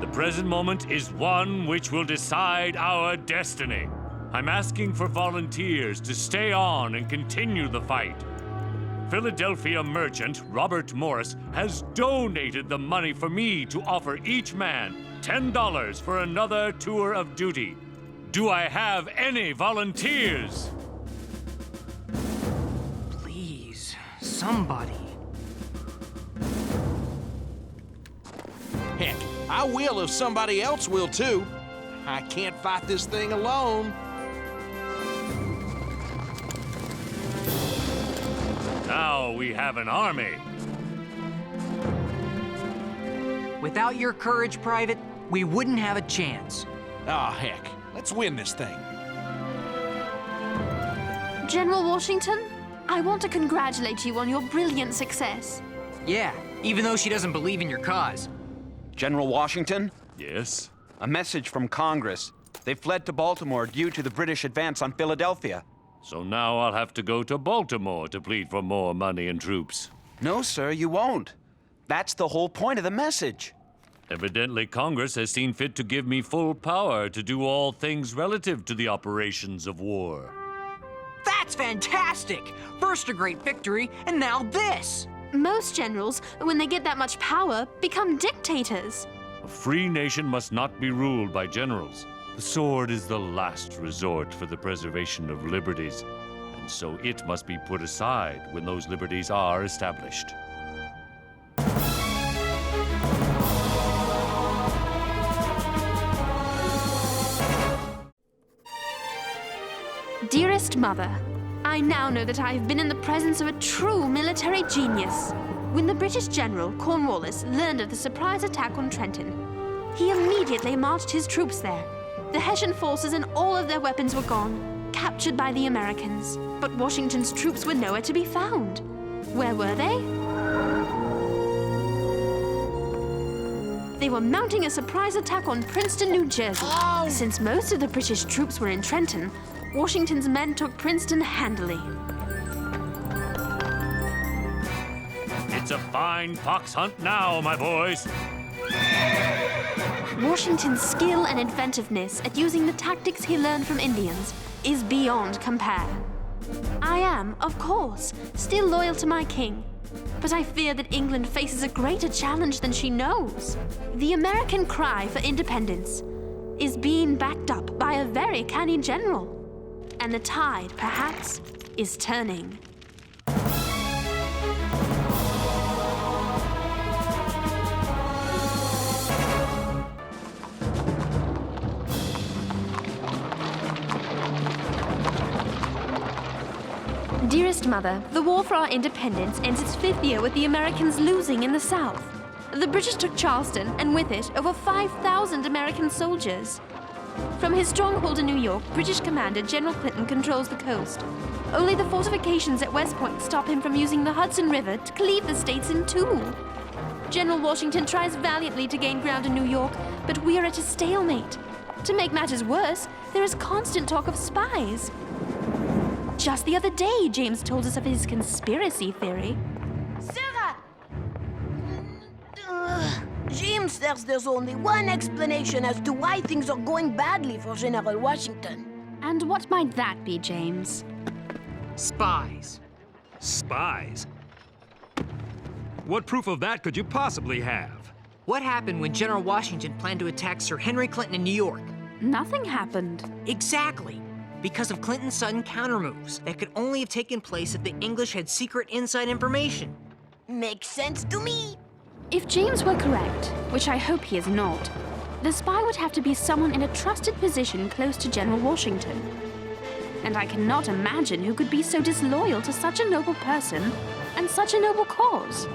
The present moment is one which will decide our destiny. I'm asking for volunteers to stay on and continue the fight. Philadelphia merchant Robert Morris has donated the money for me to offer each man $10 for another tour of duty. Do I have any volunteers? Please, somebody. Heck, I will if somebody else will too. I can't fight this thing alone. Now we have an army. Without your courage, Private, we wouldn't have a chance. Ah, heck. Let's win this thing. General Washington, I want to congratulate you on your brilliant success. Yeah, even though she doesn't believe in your cause. General Washington? Yes? A message from Congress. They fled to Baltimore due to the British advance on Philadelphia. So now I'll have to go to Baltimore to plead for more money and troops. No, sir, you won't. That's the whole point of the message. Evidently, Congress has seen fit to give me full power to do all things relative to the operations of war. That's fantastic! First a great victory, and now this! Most generals, when they get that much power, become dictators. A free nation must not be ruled by generals. The sword is the last resort for the preservation of liberties, and so it must be put aside when those liberties are established. Dearest Mother, I now know that I have been in the presence of a true military genius. When the British general, Cornwallis, learned of the surprise attack on Trenton, he immediately marched his troops there. The Hessian forces and all of their weapons were gone, captured by the Americans. But Washington's troops were nowhere to be found. Where were they? They were mounting a surprise attack on Princeton, New Jersey. Since most of the British troops were in Trenton, Washington's men took Princeton handily. It's a fine fox hunt now, my boys. Washington's skill and inventiveness at using the tactics he learned from Indians is beyond compare. I am, of course, still loyal to my king, but I fear that England faces a greater challenge than she knows. The American cry for independence is being backed up by a very canny general, and the tide, perhaps, is turning. Dearest Mother, the war for our independence ends its 5th year with the Americans losing in the South. The British took Charleston, and with it, over 5,000 American soldiers. From his stronghold in New York, British commander General Clinton controls the coast. Only the fortifications at West Point stop him from using the Hudson River to cleave the states in two. General Washington tries valiantly to gain ground in New York, but we are at a stalemate. To make matters worse, there is constant talk of spies. Just the other day, James told us of his conspiracy theory. Sarah! James says there's only one explanation as to why things are going badly for General Washington. And what might that be, James? Spies. Spies? What proof of that could you possibly have? What happened when General Washington planned to attack Sir Henry Clinton in New York? Nothing happened. Exactly. Because of Clinton's sudden countermoves that could only have taken place if the English had secret inside information. Makes sense to me. If James were correct, which I hope he is not, the spy would have to be someone in a trusted position close to General Washington. And I cannot imagine who could be so disloyal to such a noble person and such a noble cause.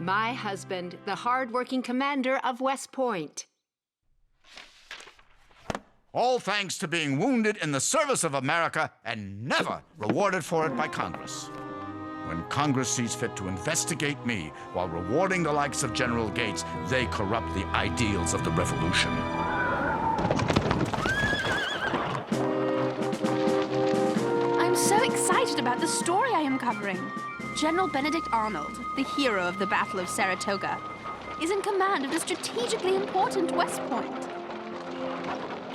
My husband, the hard-working commander of West Point. All thanks to being wounded in the service of America and never rewarded for it by Congress. When Congress sees fit to investigate me while rewarding the likes of General Gates, they corrupt the ideals of the Revolution. I'm so excited about the story I am covering. General Benedict Arnold, the hero of the Battle of Saratoga, is in command of the strategically important West Point.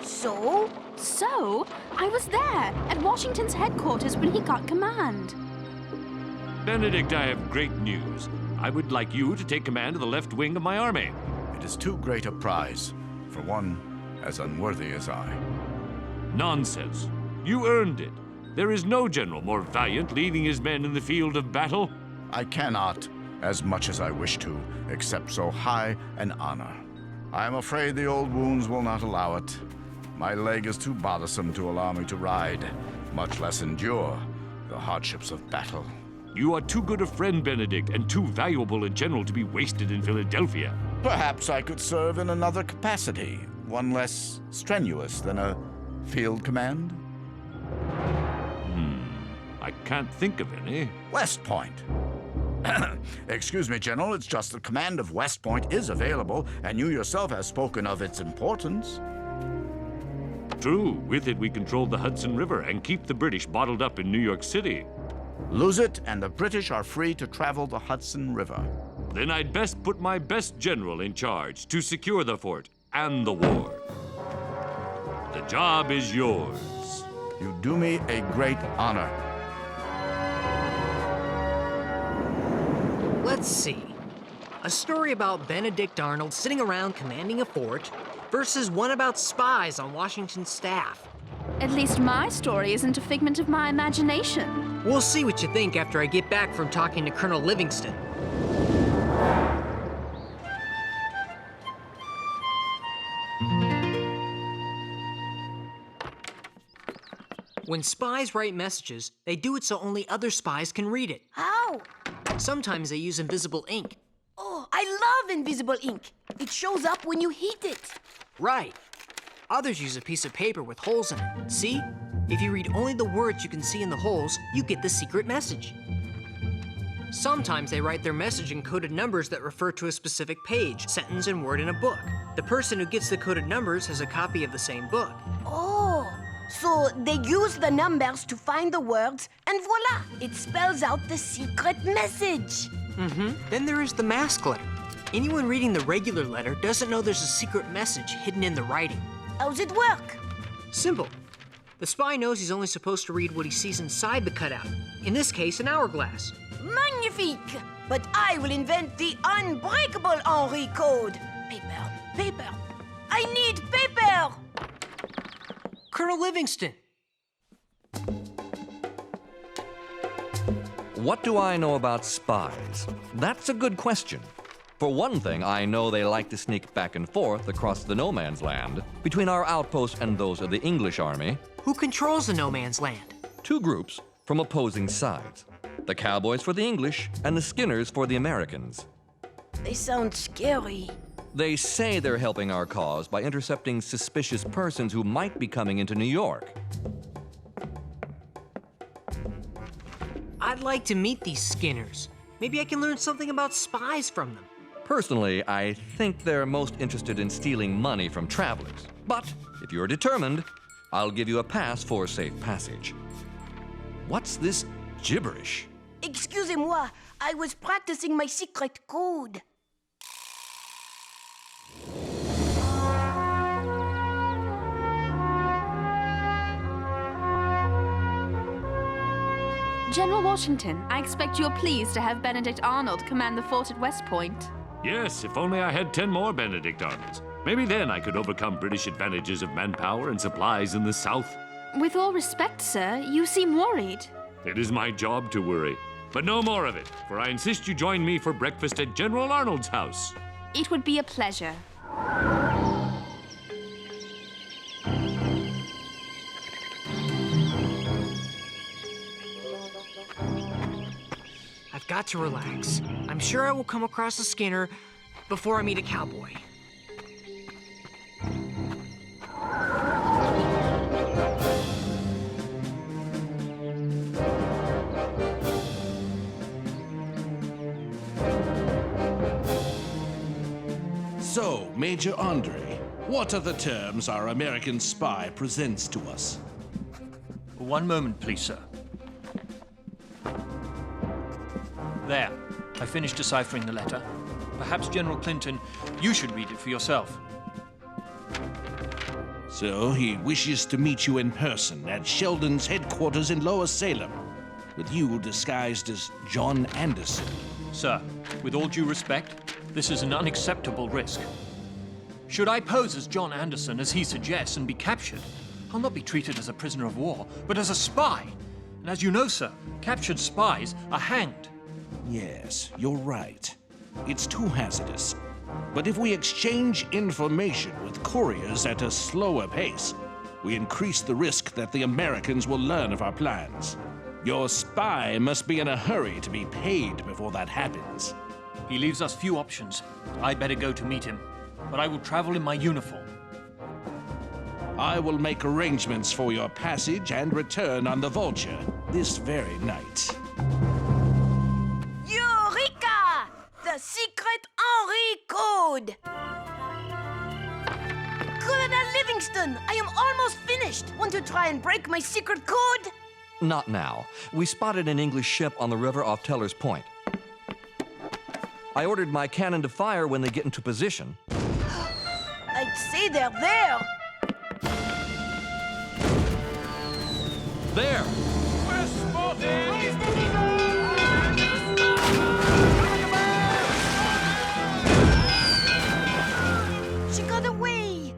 So? So, I was there at Washington's headquarters when he got command. Benedict, I have great news. I would like you to take command of the left wing of my army. It is too great a prize for one as unworthy as I. Nonsense. You earned it. There is no general more valiant leading his men in the field of battle. I cannot, as much as I wish to, accept so high an honor. I am afraid the old wounds will not allow it. My leg is too bothersome to allow me to ride, much less endure the hardships of battle. You are too good a friend, Benedict, and too valuable a general to be wasted in Philadelphia. Perhaps I could serve in another capacity, one less strenuous than a field command? I can't think of any. West Point. Excuse me, General, it's just the command of West Point is available, and you yourself have spoken of its importance. True. With it, we control the Hudson River and keep the British bottled up in New York City. Lose it, and the British are free to travel the Hudson River. Then I'd best put my best general in charge to secure the fort and the war. The job is yours. You do me a great honor. Let's see. A story about Benedict Arnold sitting around commanding a fort versus one about spies on Washington's staff. At least my story isn't a figment of my imagination. We'll see what you think after I get back from talking to Colonel Livingston. When spies write messages, they do it so only other spies can read it. How? Sometimes they use invisible ink. Oh, I love invisible ink. It shows up when you heat it. Right. Others use a piece of paper with holes in it. See? If you read only the words you can see in the holes, you get the secret message. Sometimes they write their message in coded numbers that refer to a specific page, sentence, and word in a book. The person who gets the coded numbers has a copy of the same book. Oh, so they use the numbers to find the words, and voila, it spells out the secret message. Then there is the mask letter. Anyone reading the regular letter doesn't know there's a secret message hidden in the writing. How's it work? Simple. The spy knows he's only supposed to read what he sees inside the cutout. In this case, an hourglass. Magnifique! But I will invent the unbreakable Henri code. Paper, paper. I need paper! Colonel Livingston! What do I know about spies? That's a good question. For one thing, I know they like to sneak back and forth across the no man's land between our outposts and those of the English army. Who controls the no man's land? Two groups from opposing sides. The cowboys for the English and the skinners for the Americans. They sound scary. They say they're helping our cause by intercepting suspicious persons who might be coming into New York. I'd like to meet these skinners. Maybe I can learn something about spies from them. Personally, I think they're most interested in stealing money from travelers. But if you're determined, I'll give you a pass for safe passage. What's this gibberish? Excusez-moi, I was practicing my secret code. General Washington, I expect you're pleased to have Benedict Arnold command the fort at West Point. Yes, if only I had 10 more Benedict Arnolds. Maybe then I could overcome British advantages of manpower and supplies in the South. With all respect, sir, you seem worried. It is my job to worry. But no more of it, for I insist you join me for breakfast at General Arnold's house. It would be a pleasure. I've got to relax. I'm sure I will come across a skinner before I meet a cowboy. So, Major Andre, what are the terms our American spy presents to us? One moment, please, sir. There. I finished deciphering the letter. Perhaps, General Clinton, you should read it for yourself. So, he wishes to meet you in person at Sheldon's headquarters in Lower Salem, with you disguised as John Anderson. Sir, with all due respect, this is an unacceptable risk. Should I pose as John Anderson, as he suggests, and be captured, I'll not be treated as a prisoner of war, but as a spy, And as you know, sir, captured spies are hanged. Yes, you're right. It's too hazardous. But if we exchange information with couriers at a slower pace, we increase the risk that the Americans will learn of our plans. Your spy must be in a hurry to be paid before that happens. He leaves us few options. I'd better go to meet him, but I will travel in my uniform. I will make arrangements for your passage and return on the Vulture this very night. Eureka! The secret Henri code! Colonel Livingston, I am almost finished. Want to try and break my secret code? Not now. We spotted an English ship on the river off Teller's Point. I ordered my cannon to fire when they get into position. I'd say they're there. There! We're spotted! She got away.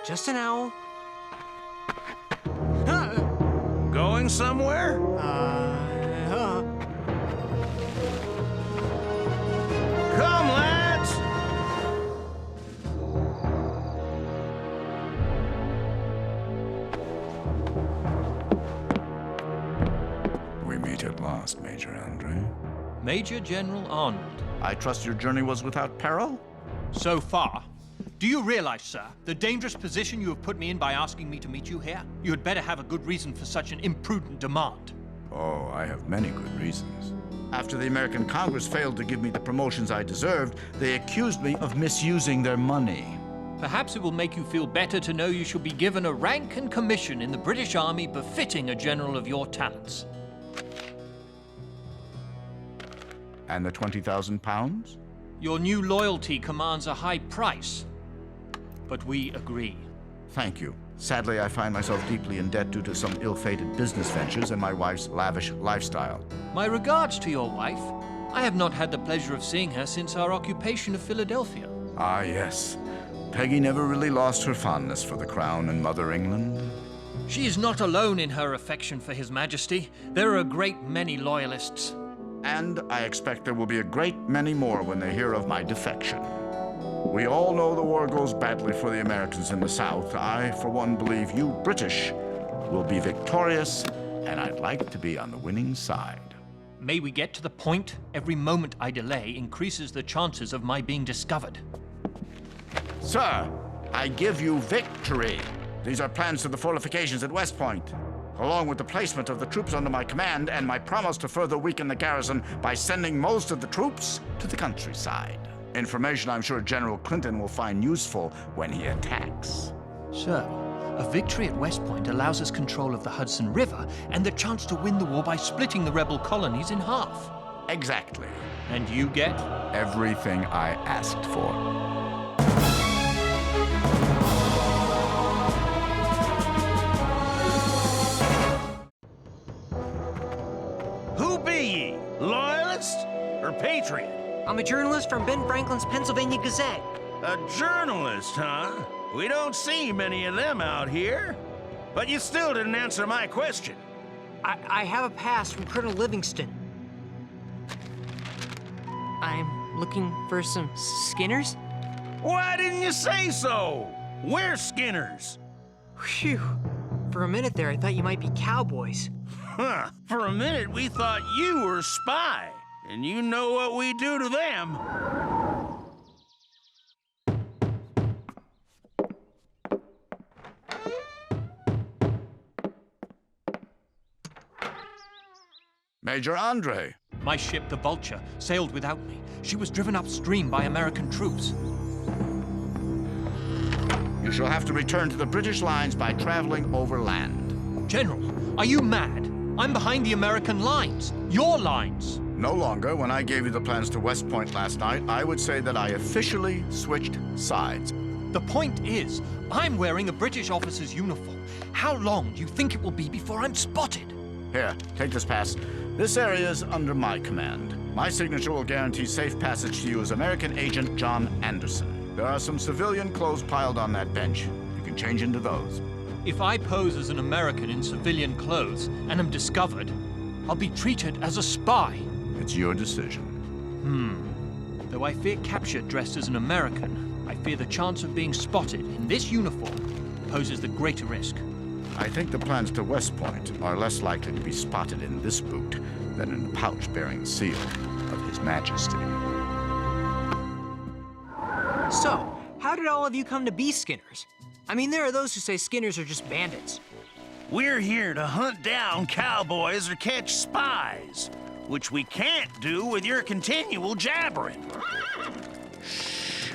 Just an owl. Going somewhere? Come, lads! We meet at last, Major Andre. Major General Arnold. I trust your journey was without peril? So far. Do you realize, sir, the dangerous position you have put me in by asking me to meet you here? You had better have a good reason for such an imprudent demand. Oh, I have many good reasons. After the American Congress failed to give me the promotions I deserved, they accused me of misusing their money. Perhaps it will make you feel better to know you shall be given a rank and commission in the British Army befitting a general of your talents. And the 20,000 pounds? Your new loyalty commands a high price, but we agree. Thank you. Sadly, I find myself deeply in debt due to some ill-fated business ventures and my wife's lavish lifestyle. My regards to your wife. I have not had the pleasure of seeing her since our occupation of Philadelphia. Ah, yes. Peggy never really lost her fondness for the crown and Mother England. She is not alone in her affection for His Majesty. There are a great many loyalists. And I expect there will be a great many more when they hear of my defection. We all know the war goes badly for the Americans in the South. I, for one, believe you British will be victorious, and I'd like to be on the winning side. May we get to the point? Every moment I delay increases the chances of my being discovered. Sir, I give you victory. These are plans to the fortifications at West Point, along with the placement of the troops under my command and my promise to further weaken the garrison by sending most of the troops to the countryside. Information I'm sure General Clinton will find useful when he attacks. Sir, a victory at West Point allows us control of the Hudson River and the chance to win the war by splitting the rebel colonies in half. Exactly. And you get? Everything I asked for. Who be ye? Loyalist or patriot? I'm a journalist from Ben Franklin's Pennsylvania Gazette. A journalist, huh? We don't see many of them out here. But you still didn't answer my question. I have a pass from Colonel Livingston. I'm looking for some Skinners. Why didn't you say so? We're Skinners. Phew. For a minute there, I thought you might be cowboys. Huh. For a minute, we thought you were a spy. And you know what we do to them. Major Andre. My ship, the Vulture, sailed without me. She was driven upstream by American troops. You shall have to return to the British lines by traveling overland. General, are you mad? I'm behind the American lines. Your lines. No longer. When I gave you the plans to West Point last night, I would say that I officially switched sides. The point is, I'm wearing a British officer's uniform. How long do you think it will be before I'm spotted? Here, take this pass. This area is under my command. My signature will guarantee safe passage to you as American agent John Anderson. There are some civilian clothes piled on that bench. You can change into those. If I pose as an American in civilian clothes and am discovered, I'll be treated as a spy. It's your decision. Though I fear capture dressed as an American, I fear the chance of being spotted in this uniform poses the greater risk. I think the plans to West Point are less likely to be spotted in this boot than in the pouch bearing the seal of His Majesty. So, how did all of you come to be Skinners? I mean, there are those who say Skinners are just bandits. We're here to hunt down cowboys or catch spies, which we can't do with your continual jabbering. Shh.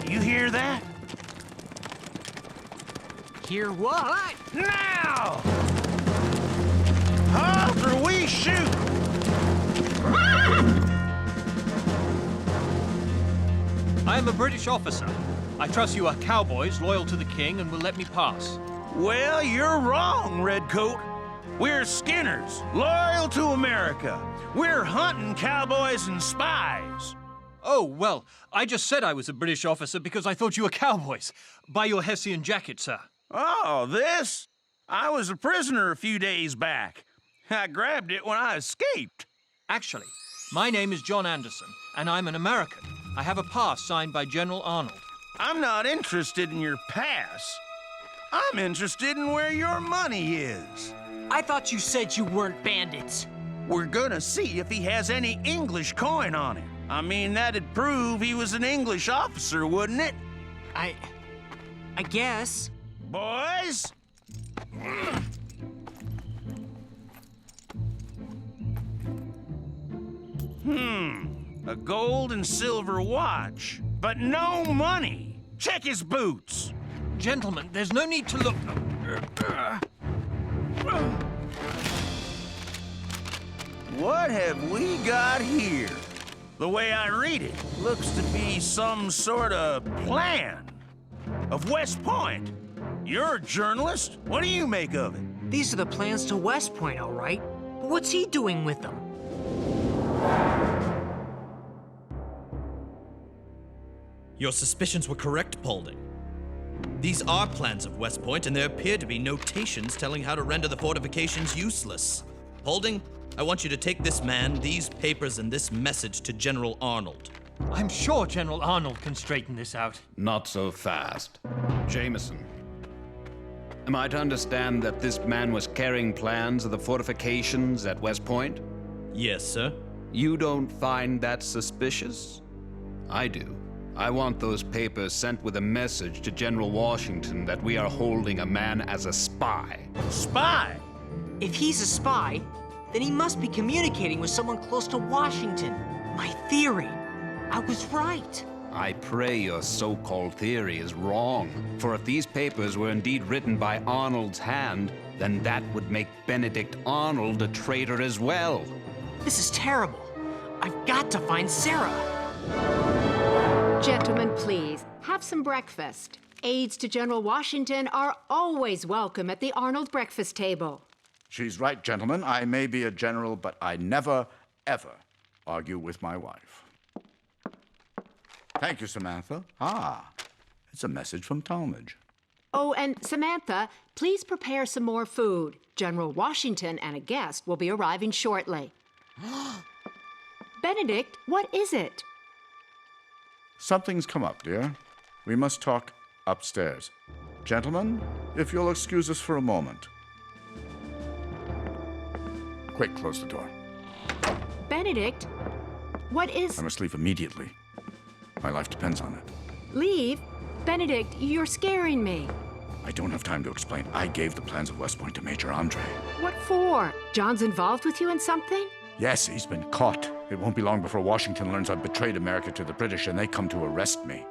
You hear that? Hear what? Now! Halt or we shoot! I am a British officer. I trust you are cowboys loyal to the king and will let me pass. Well, you're wrong, Redcoat. We're Skinners, loyal to America. We're hunting cowboys and spies. Oh, well, I just said I was a British officer because I thought you were cowboys. By your Hessian jacket, sir. Oh, this? I was a prisoner a few days back. I grabbed it when I escaped. Actually, my name is John Anderson, and I'm an American. I have a pass signed by General Arnold. I'm not interested in your pass. I'm interested in where your money is. I thought you said you weren't bandits. We're gonna see if he has any English coin on him. I mean, that'd prove he was an English officer, wouldn't it? I guess. Boys? A gold and silver watch, but no money. Check his boots. Gentlemen, there's no need to look. What have we got here? The way I read it, looks to be some sort of plan of West Point. You're a journalist. What do you make of it? These are the plans to West Point, all right. But what's he doing with them? Your suspicions were correct, Paulding. These are plans of West Point, and there appear to be notations telling how to render the fortifications useless. Paulding, I want you to take this man, these papers, and this message to General Arnold. I'm sure General Arnold can straighten this out. Not so fast. Jameson, am I to understand that this man was carrying plans of the fortifications at West Point? Yes, sir. You don't find that suspicious? I do. I want those papers sent with a message to General Washington that we are holding a man as a spy. Spy? If he's a spy, then he must be communicating with someone close to Washington. My theory. I was right. I pray your so-called theory is wrong. For if these papers were indeed written by Arnold's hand, then that would make Benedict Arnold a traitor as well. This is terrible. I've got to find Sarah. Gentlemen, please, have some breakfast. Aides to General Washington are always welcome at the Arnold breakfast table. She's right, gentlemen. I may be a general, but I never, ever argue with my wife. Thank you, Samantha. It's a message from Talmadge. Oh, and Samantha, please prepare some more food. General Washington and a guest will be arriving shortly. Benedict, what is it? Something's come up, dear. We must talk upstairs. Gentlemen, if you'll excuse us for a moment. Quick, close the door. Benedict, what is... I must leave immediately. My life depends on it. Leave? Benedict, you're scaring me. I don't have time to explain. I gave the plans of West Point to Major Andre. What for? John's involved with you in something? Yes, he's been caught. It won't be long before Washington learns I've betrayed America to the British and they come to arrest me.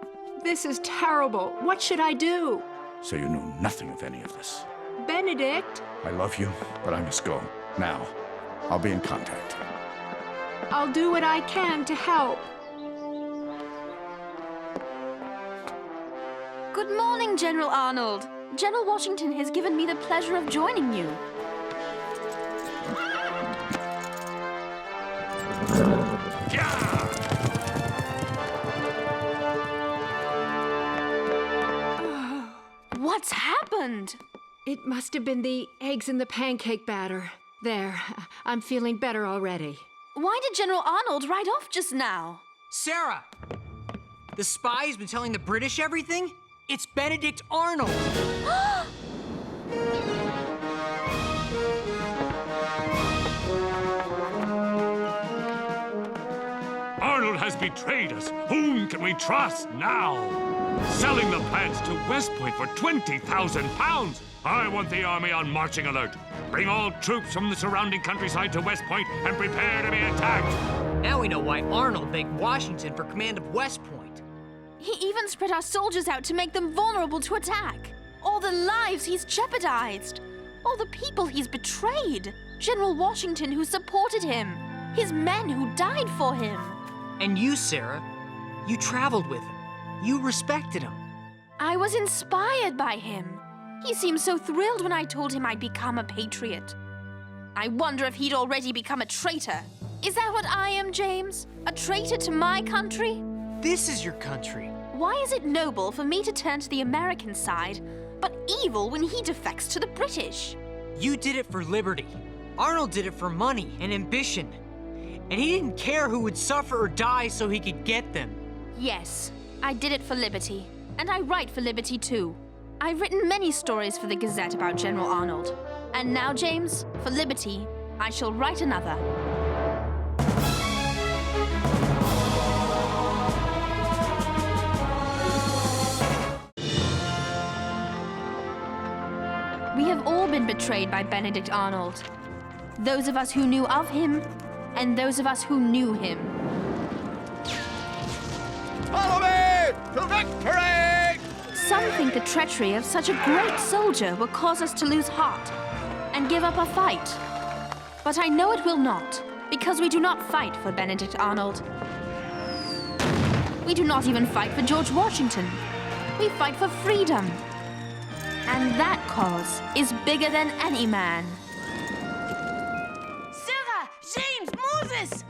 This is terrible. What should I do? So you know nothing of any of this. Benedict? I love you, but I must go. Now, I'll be in contact. I'll do what I can to help. Good morning, General Arnold. General Washington has given me the pleasure of joining you. What's happened? It must have been the eggs in the pancake batter. There, I'm feeling better already. Why did General Arnold ride off just now? Sarah! The spy's been telling the British everything? It's Benedict Arnold! Arnold has betrayed us. Whom can we trust now? Selling the plants to West Point for 20,000 pounds. I want the army on marching alert. Bring all troops from the surrounding countryside to West Point and prepare to be attacked. Now we know why Arnold begged Washington for command of West Point. He even spread our soldiers out to make them vulnerable to attack. All the lives he's jeopardized. All the people he's betrayed. General Washington who supported him. His men who died for him. And you, Sarah, you traveled with him. You respected him. I was inspired by him. He seemed so thrilled when I told him I'd become a patriot. I wonder if he'd already become a traitor. Is that what I am, James? A traitor to my country? This is your country. Why is it noble for me to turn to the American side, but evil when he defects to the British? You did it for liberty. Arnold did it for money and ambition. And he didn't care who would suffer or die so he could get them. Yes, I did it for liberty. And I write for liberty too. I've written many stories for the Gazette about General Arnold. And now, James, for liberty, I shall write another. We have all been betrayed by Benedict Arnold. Those of us who knew of him, and those of us who knew him. Follow me to victory! Some think the treachery of such a great soldier will cause us to lose heart and give up our fight. But I know it will not, because we do not fight for Benedict Arnold. We do not even fight for George Washington. We fight for freedom. And that cause is bigger than any man. Sarah, James, Moses!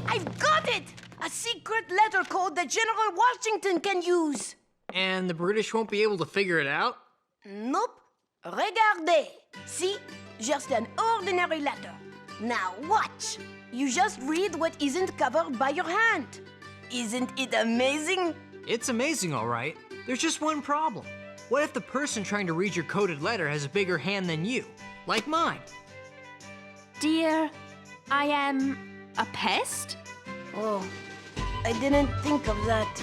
I've got it! A secret letter code that General Washington can use. And the British won't be able to figure it out? Nope. Regardez. See? Just an ordinary letter. Now watch. You just read what isn't covered by your hand. Isn't it amazing? It's amazing, all right. There's just one problem. What if the person trying to read your coded letter has a bigger hand than you? Like mine. Dear, I am a pest? Oh, I didn't think of that.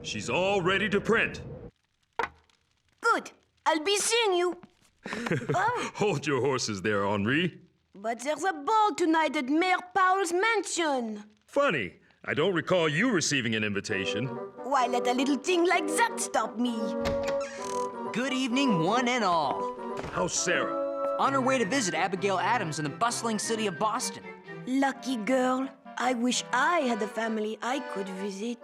She's all ready to print. Good. I'll be seeing you. Oh, Hold your horses there, Henri. but there's a ball tonight at Mayor Powell's mansion. Funny, I don't recall you receiving an invitation. Why let a little thing like that stop me? Good evening, one and all. How's Sarah? On her way to visit Abigail Adams in the bustling city of Boston. Lucky girl. I wish I had a family I could visit.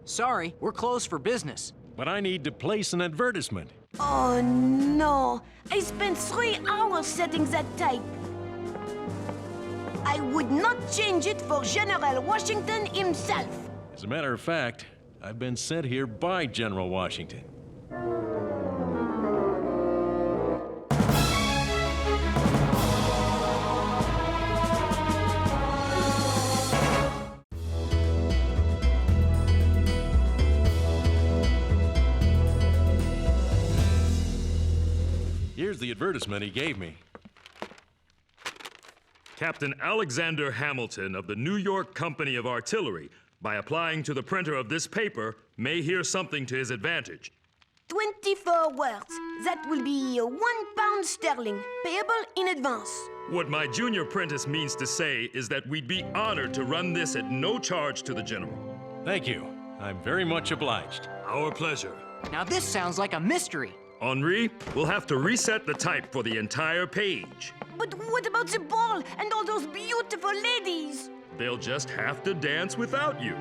Sorry, we're closed for business. But I need to place an advertisement. Oh no! I spent 3 hours setting that type. I would not change it for General Washington himself. As a matter of fact, I've been sent here by General Washington. Here's the advertisement he gave me. Captain Alexander Hamilton of the New York Company of Artillery, by applying to the printer of this paper, may hear something to his advantage. 24 words. That will be £1 sterling, payable in advance. What my junior apprentice means to say is that we'd be honored to run this at no charge to the general. Thank you. I'm very much obliged. Our pleasure. Now this sounds like a mystery. Henri, we'll have to reset the type for the entire page. But what about the ball and all those beautiful ladies? They'll just have to dance without you.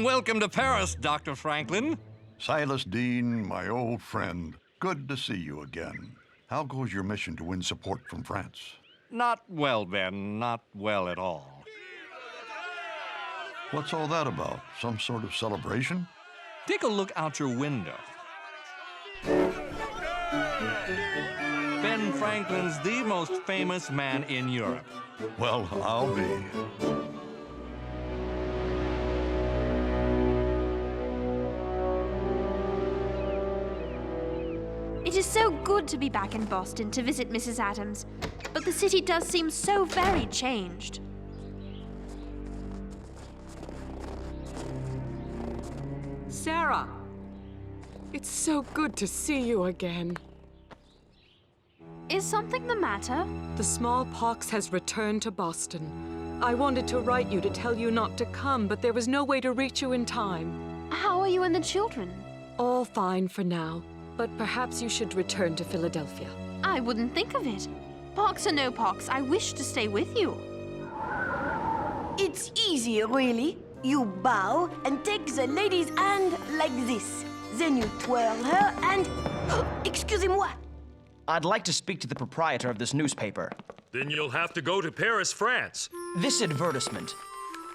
Welcome to Paris, Dr. Franklin. Silas Dean, my old friend. Good to see you again. How goes your mission to win support from France? Not well, Ben. Not well at all. What's all that about? Some sort of celebration? Take a look out your window. Ben Franklin's the most famous man in Europe. Well, I'll be. It is so good to be back in Boston to visit Mrs. Adams, but the city does seem so very changed. Sarah! It's so good to see you again. Is something the matter? The smallpox has returned to Boston. I wanted to write you to tell you not to come, but there was no way to reach you in time. How are you and the children? All fine for now. But perhaps you should return to Philadelphia. I wouldn't think of it. Pox or no pox, I wish to stay with you. It's easy, really. You bow and take the lady's hand like this. Then you twirl her and... Excusez-moi. I'd like to speak to the proprietor of this newspaper. Then you'll have to go to Paris, France. This advertisement.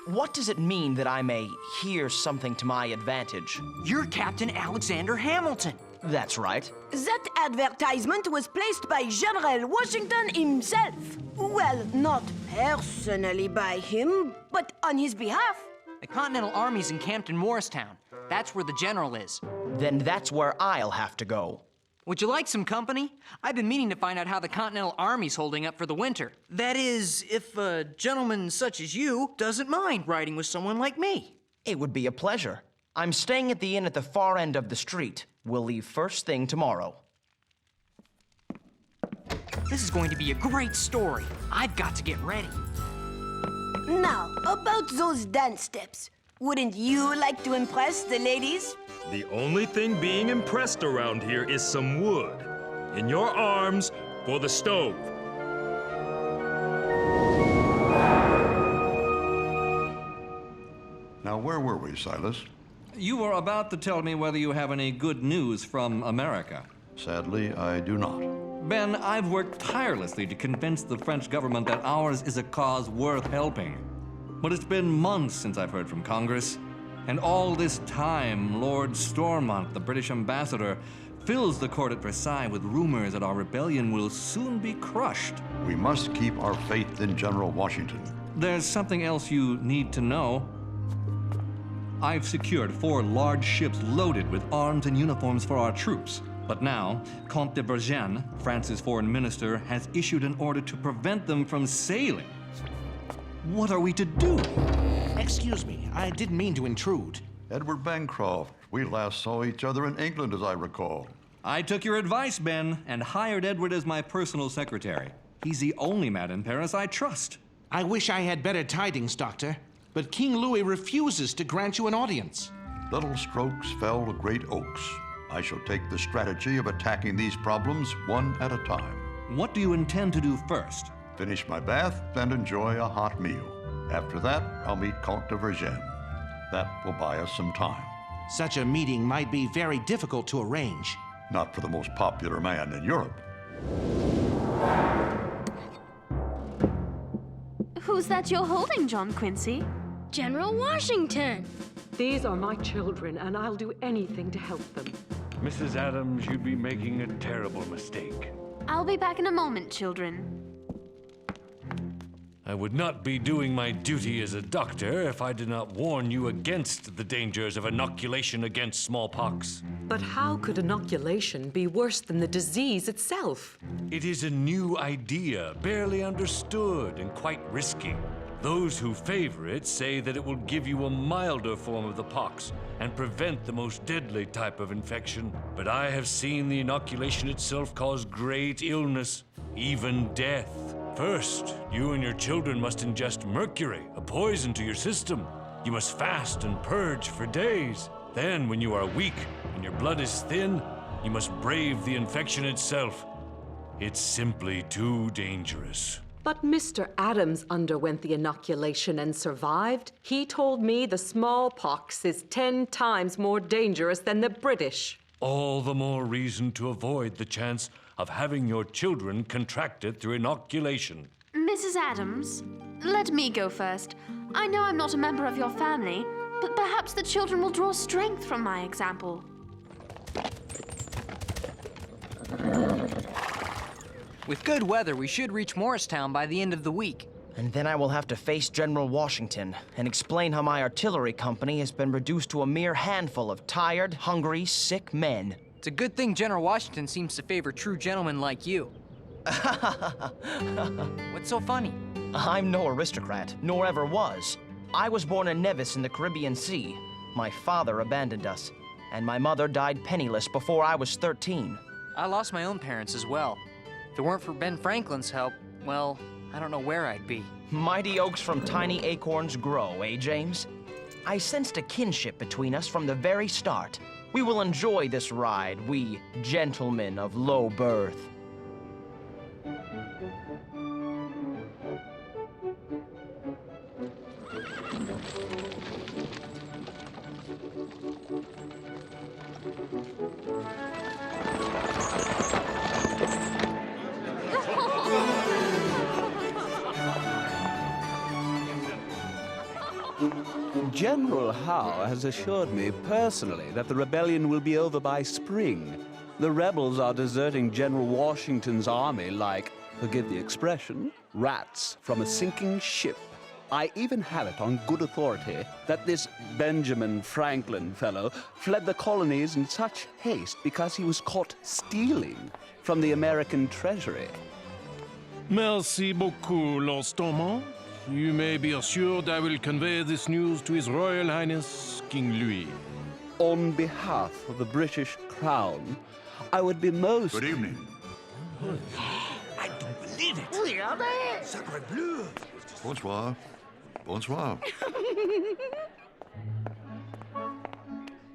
What does it mean that I may hear something to my advantage? You're Captain Alexander Hamilton. That's right. That advertisement was placed by General Washington himself. Well, not personally by him, but on his behalf. The Continental Army's encamped in Morristown. That's where the general is. Then that's where I'll have to go. Would you like some company? I've been meaning to find out how the Continental Army's holding up for the winter. That is, if a gentleman such as you doesn't mind riding with someone like me. It would be a pleasure. I'm staying at the inn at the far end of the street. We'll leave first thing tomorrow. This is going to be a great story. I've got to get ready. Now, about those dance steps. Wouldn't you like to impress the ladies? The only thing being impressed around here is some wood. In your arms for the stove. Now, where were we, Silas? You were about to tell me whether you have any good news from America. Sadly, I do not. Ben, I've worked tirelessly to convince the French government that ours is a cause worth helping. But it's been months since I've heard from Congress. And all this time, Lord Stormont, the British ambassador, fills the court at Versailles with rumors that our rebellion will soon be crushed. We must keep our faith in General Washington. There's something else you need to know. I've secured 4 large ships loaded with arms and uniforms for our troops. But now, Comte de Vergennes, France's foreign minister, has issued an order to prevent them from sailing. What are we to do? Excuse me, I didn't mean to intrude. Edward Bancroft. We last saw each other in England, as I recall. I took your advice, Ben, and hired Edward as my personal secretary. He's the only man in Paris I trust. I wish I had better tidings, Doctor. But King Louis refuses to grant you an audience. Little strokes fell great oaks. I shall take the strategy of attacking these problems one at a time. What do you intend to do first? Finish my bath and enjoy a hot meal. After that, I'll meet Comte de Vergennes. That will buy us some time. Such a meeting might be very difficult to arrange. Not for the most popular man in Europe. Who's that you're holding, John Quincy? General Washington. These are my children, and I'll do anything to help them. Mrs. Adams, you'd be making a terrible mistake. I'll be back in a moment, children. I would not be doing my duty as a doctor if I did not warn you against the dangers of inoculation against smallpox. But how could inoculation be worse than the disease itself? It is a new idea, barely understood and quite risky. Those who favor it say that it will give you a milder form of the pox and prevent the most deadly type of infection. But I have seen the inoculation itself cause great illness, even death. First, you and your children must ingest mercury, a poison to your system. You must fast and purge for days. Then, when you are weak and your blood is thin, you must brave the infection itself. It's simply too dangerous. But Mr. Adams underwent the inoculation and survived. He told me the smallpox is 10 times more dangerous than the British. All the more reason to avoid the chance of having your children contract it through inoculation. Mrs. Adams, let me go first. I know I'm not a member of your family, but perhaps the children will draw strength from my example. With good weather, we should reach Morristown by the end of the week. And then I will have to face General Washington and explain how my artillery company has been reduced to a mere handful of tired, hungry, sick men. It's a good thing General Washington seems to favor true gentlemen like you. What's so funny? I'm no aristocrat, nor ever was. I was born in Nevis in the Caribbean Sea. My father abandoned us, and my mother died penniless before I was 13. I lost my own parents as well. If it weren't for Ben Franklin's help, well, I don't know where I'd be. Mighty oaks from tiny acorns grow, eh, James? I sensed a kinship between us from the very start. We will enjoy this ride, we gentlemen of low birth. General Howe has assured me personally that the rebellion will be over by spring. The rebels are deserting General Washington's army like, forgive the expression, rats from a sinking ship. I even have it on good authority that this Benjamin Franklin fellow fled the colonies in such haste because he was caught stealing from the American treasury. Merci beaucoup, Lord Stormont. You may be assured I will convey this news to His Royal Highness King Louis. On behalf of the British Crown, I would be most... Good evening. I don't believe it. Sacre bleu. Bonsoir. Bonsoir.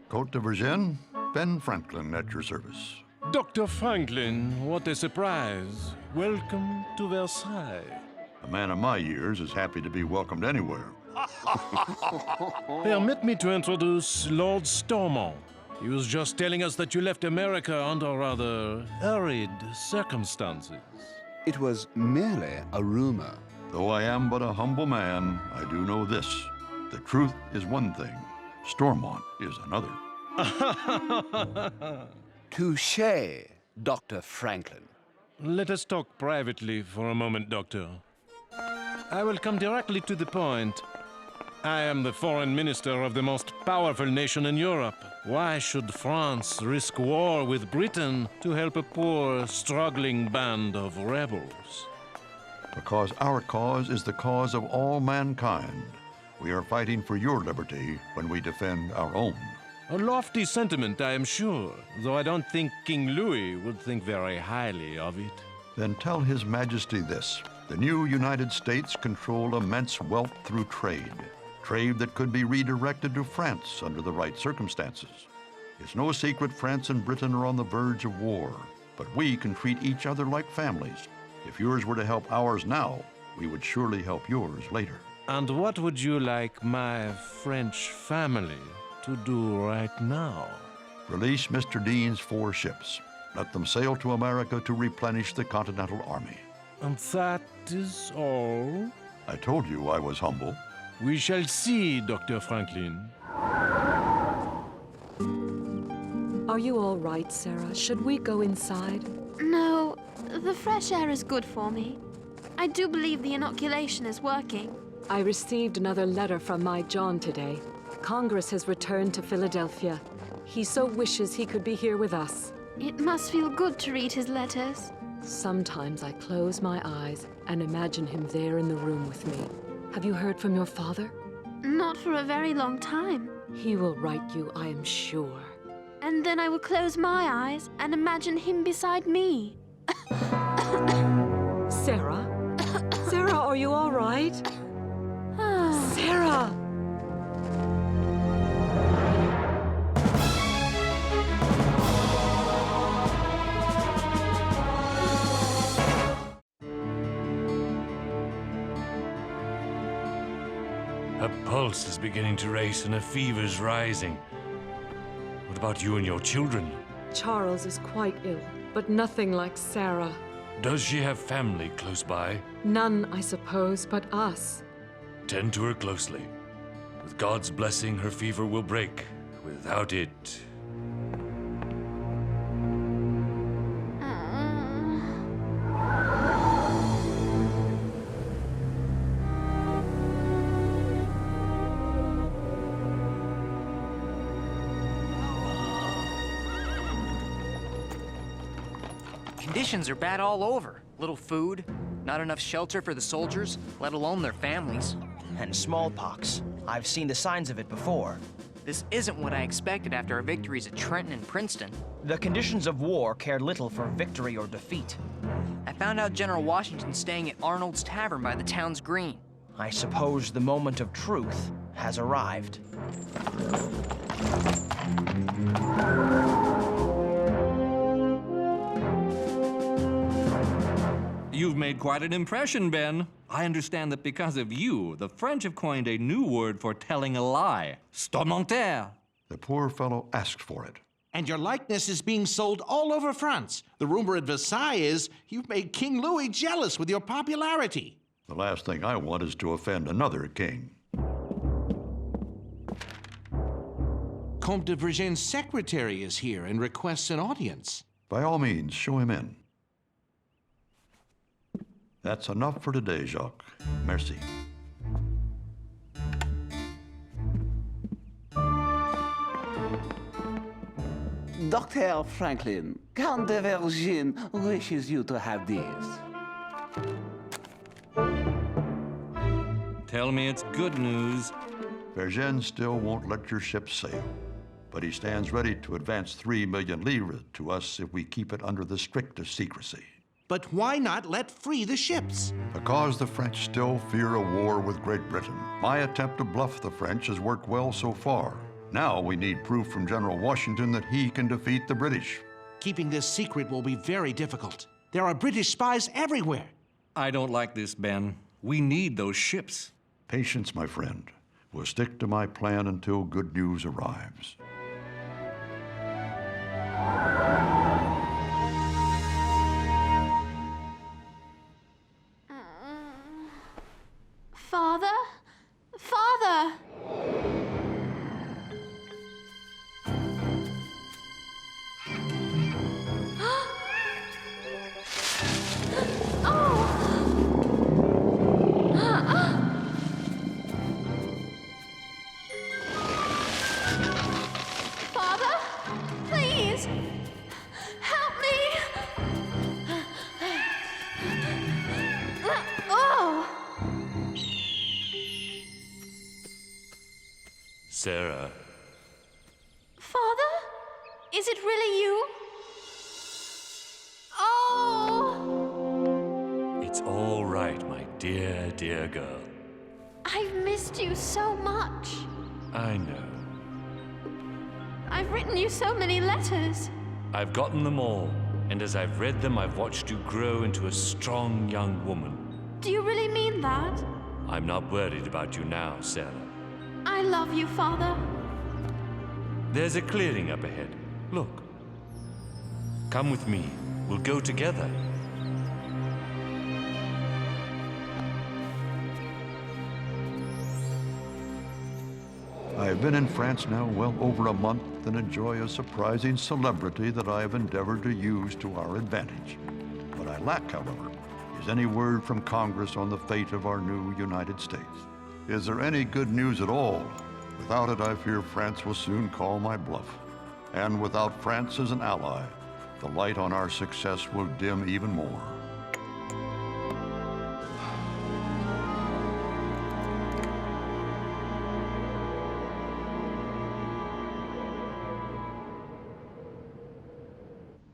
Côte de Virgin, Ben Franklin at your service. Dr. Franklin, what a surprise. Welcome to Versailles. A man of my years is happy to be welcomed anywhere. Permit me to introduce Lord Stormont. He was just telling us that you left America under rather arid circumstances. It was merely a rumor. Though I am but a humble man, I do know this. The truth is one thing. Stormont is another. Touché, Dr. Franklin. Let us talk privately for a moment, Doctor. I will come directly to the point. I am the foreign minister of the most powerful nation in Europe. Why should France risk war with Britain to help a poor, struggling band of rebels? Because our cause is the cause of all mankind. We are fighting for your liberty when we defend our own. A lofty sentiment, I am sure, though I don't think King Louis would think very highly of it. Then tell His Majesty this. The new United States control immense wealth through trade. Trade that could be redirected to France under the right circumstances. It's no secret France and Britain are on the verge of war, but we can treat each other like families. If yours were to help ours now, we would surely help yours later. And what would you like my French family to do right now? Release Mr. Dean's 4 ships. Let them sail to America to replenish the Continental Army. And that is all? I told you I was humble. We shall see, Dr. Franklin. Are you all right, Sarah? Should we go inside? No, the fresh air is good for me. I do believe the inoculation is working. I received another letter from my John today. Congress has returned to Philadelphia. He so wishes he could be here with us. It must feel good to read his letters. Sometimes I close my eyes and imagine him there in the room with me. Have you heard from your father? Not for a very long time. He will write you, I am sure. And then I will close my eyes and imagine him beside me. Sarah? Sarah, are you all right? Sarah! Her pulse is beginning to race and her fever's rising. What about you and your children? Charles is quite ill, but nothing like Sarah. Does she have family close by? None, I suppose, but us. Tend to her closely. With God's blessing, her fever will break. Without it... Conditions are bad all over. Little food, not enough shelter for the soldiers, let alone their families. And smallpox. I've seen the signs of it before. This isn't what I expected after our victories at Trenton and Princeton. The conditions of war care little for victory or defeat. I found out General Washington's staying at Arnold's Tavern by the town's green. I suppose the moment of truth has arrived. You've made quite an impression, Ben. I understand that because of you, the French have coined a new word for telling a lie. Stormenter. The poor fellow asked for it. And your likeness is being sold all over France. The rumor at Versailles is you've made King Louis jealous with your popularity. The last thing I want is to offend another king. Comte de Brigenne's secretary is here and requests an audience. By all means, show him in. That's enough for today, Jacques. Merci. Dr. Franklin, Count de Vergennes wishes you to have this. Tell me it's good news. Vergennes still won't let your ship sail, but he stands ready to advance 3 million livres to us if we keep it under the strictest secrecy. But why not let free the ships? Because the French still fear a war with Great Britain. My attempt to bluff the French has worked well so far. Now we need proof from General Washington that he can defeat the British. Keeping this secret will be very difficult. There are British spies everywhere. I don't like this, Ben. We need those ships. Patience, my friend. We'll stick to my plan until good news arrives. Father? Father! Father? Please! Help me! Oh! Sarah. Father? Is it really you? Oh! It's all right, my dear, dear girl. I've missed you so much. I know. I've written you so many letters. I've gotten them all, and as I've read them, I've watched you grow into a strong young woman. Do you really mean that? I'm not worried about you now, Sarah. I love you, Father. There's a clearing up ahead. Look. Come with me. We'll go together. I have been in France now well over a month and enjoy a surprising celebrity that I have endeavored to use to our advantage. What I lack, however, Is any word from Congress on the fate of our new United States? Is there any good news at all? Without it, I fear France will soon call my bluff. And without France as an ally, the light on our success will dim even more.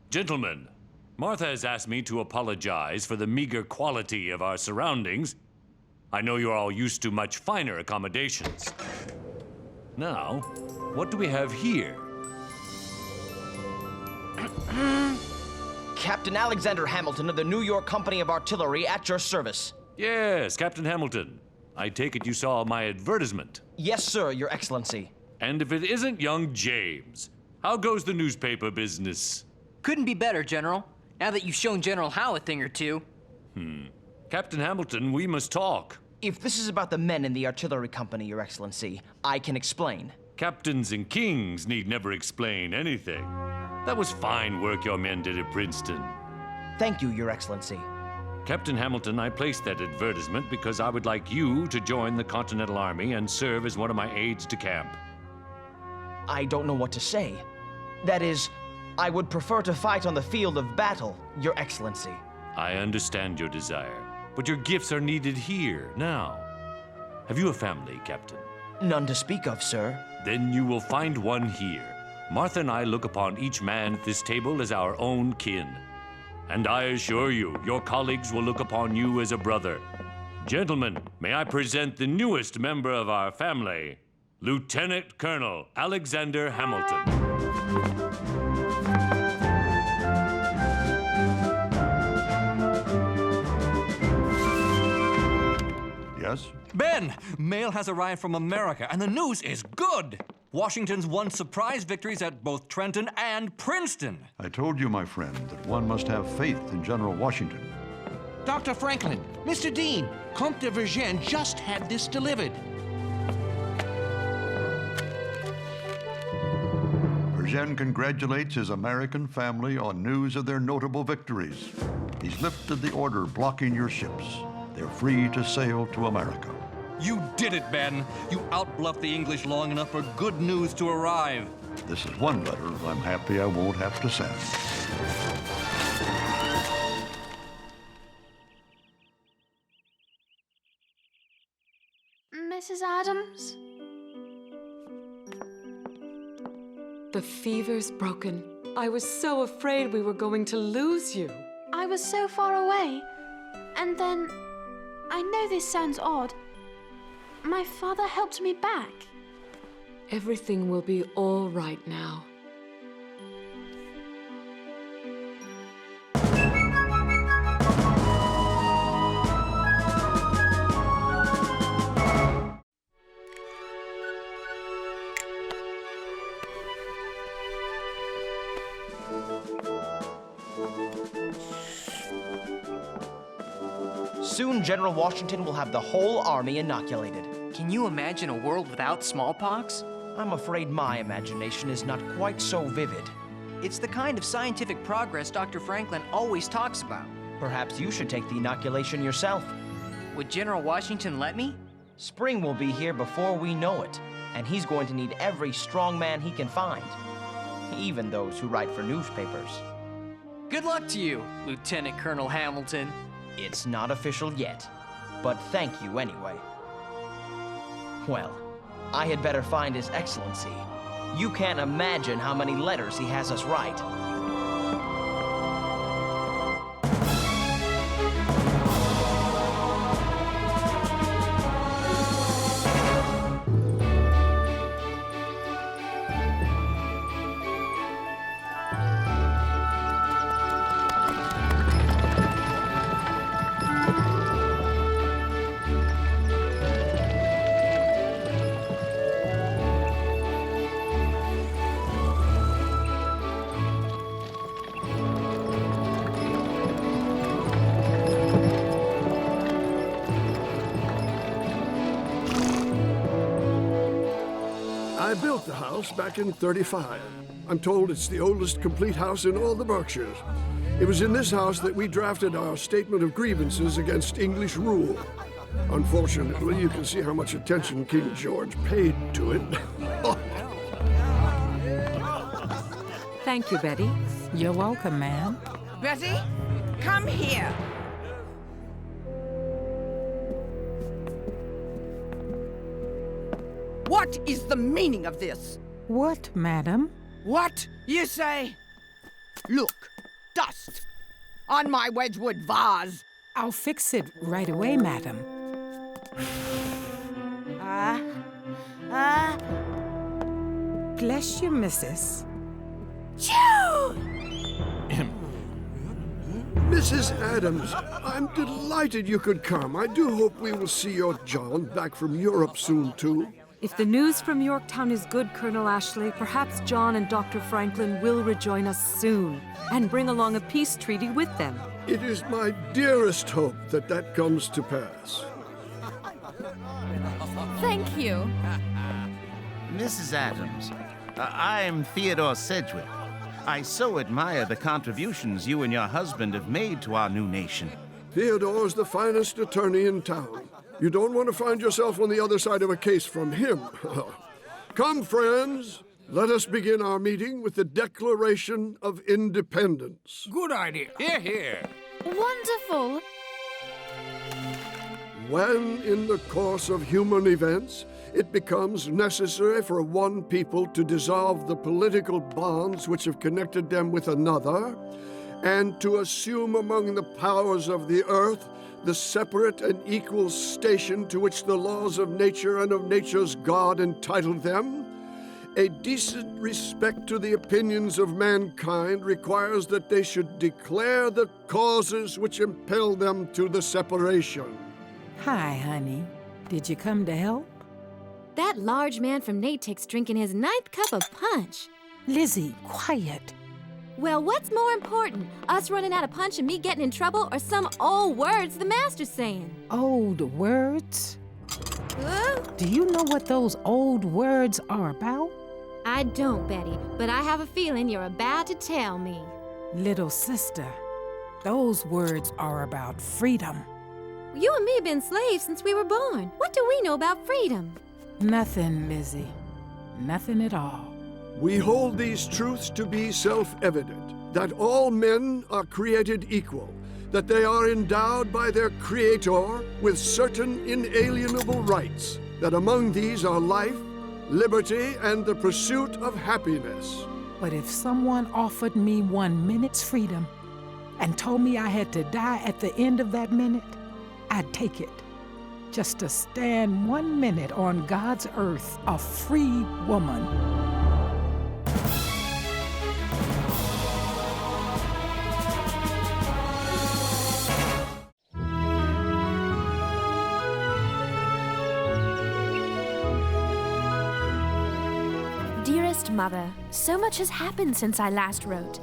Gentlemen, Martha has asked me to apologize for the meager quality of our surroundings. I know you're all used to much finer accommodations. Now, what do we have here? Captain Alexander Hamilton of the New York Company of Artillery at your service. Yes, Captain Hamilton. I take it you saw my advertisement. Yes, sir, Your Excellency. And if it isn't young James, how goes the newspaper business? Couldn't be better, General. Now that you've shown General Howe a thing or two. Captain Hamilton, we must talk. If this is about the men in the artillery company, Your Excellency, I can explain. Captains and kings need never explain anything. That was fine work your men did at Princeton. Thank you, Your Excellency. Captain Hamilton, I placed that advertisement because I would like you to join the Continental Army and serve as one of my aides de camp. I don't know what to say. That is, I would prefer to fight on the field of battle, Your Excellency. I understand your desire, but your gifts are needed here, now. Have you a family, Captain? None to speak of, sir. Then you will find one here. Martha and I look upon each man at this table as our own kin. And I assure you, your colleagues will look upon you as a brother. Gentlemen, may I present the newest member of our family, Lieutenant Colonel Alexander Hamilton. Yes? Ben, mail has arrived from America, and the news is good. Washington's won surprise victories at both Trenton and Princeton. I told you, my friend, that one must have faith in General Washington. Dr. Franklin, Mr. Dean, Comte de Vergennes just had this delivered. Vergennes congratulates his American family on news of their notable victories. He's lifted the order blocking your ships. They're free to sail to America. You did it, Ben. You outbluffed the English long enough for good news to arrive. This is one letter I'm happy I won't have to send. Mrs. Adams? The fever's broken. I was so afraid we were going to lose you. I was so far away. And then, I know this sounds odd. My father helped me back. Everything will be all right now. Soon, General Washington will have the whole army inoculated. Can you imagine a world without smallpox? I'm afraid my imagination is not quite so vivid. It's the kind of scientific progress Dr. Franklin always talks about. Perhaps you should take the inoculation yourself. Would General Washington let me? Spring will be here before we know it, and he's going to need every strong man he can find, even those who write for newspapers. Good luck to you, Lieutenant Colonel Hamilton. It's not official yet, but thank you anyway. Well, I had better find His Excellency. You can't imagine how many letters he has us write. I built the house back in '35. I'm told it's the oldest complete house in all the Berkshires. It was in this house that we drafted our statement of grievances against English rule. Unfortunately, you can see how much attention King George paid to it. Thank you, Betty. You're welcome, ma'am. Betty, come here. What is the meaning of this? What, madam? What, you say? Look, dust on my Wedgwood vase. I'll fix it right away, madam. Bless you, missus. Mrs. Adams, I'm delighted you could come. I do hope we will see your John back from Europe soon, too. If the news from Yorktown is good, Colonel Ashley, perhaps John and Dr. Franklin will rejoin us soon and bring along a peace treaty with them. It is my dearest hope that that comes to pass. Thank you. Mrs. Adams, I'm Theodore Sedgwick. I so admire the contributions you and your husband have made to our new nation. Theodore's the finest attorney in town. You don't want to find yourself on the other side of a case from him. Come, friends. Let us begin our meeting with the Declaration of Independence. Good idea. Hear, hear. Wonderful. When, in the course of human events, it becomes necessary for one people to dissolve the political bonds which have connected them with another, and to assume among the powers of the earth the separate and equal station to which the laws of nature and of nature's God entitled them, a decent respect to the opinions of mankind requires that they should declare the causes which impel them to the separation. Hi, honey. Did you come to help? That large man from Natick's drinking his 9th cup of punch. Lizzie, quiet. Well, what's more important, us running out of punch and me getting in trouble, or some old words the master's saying? Old words? Do you know what those old words are about? I don't, Betty, but I have a feeling you're about to tell me. Little sister, those words are about freedom. You and me have been slaves since we were born. What do we know about freedom? Nothing, Lizzie. Nothing at all. We hold these truths to be self-evident, that all men are created equal, that they are endowed by their Creator with certain inalienable rights, that among these are life, liberty, and the pursuit of happiness. But if someone offered me 1 minute's freedom and told me I had to die at the end of that minute, I'd take it. Just to stand 1 minute on God's earth, a free woman. Dearest Mother, so much has happened since I last wrote.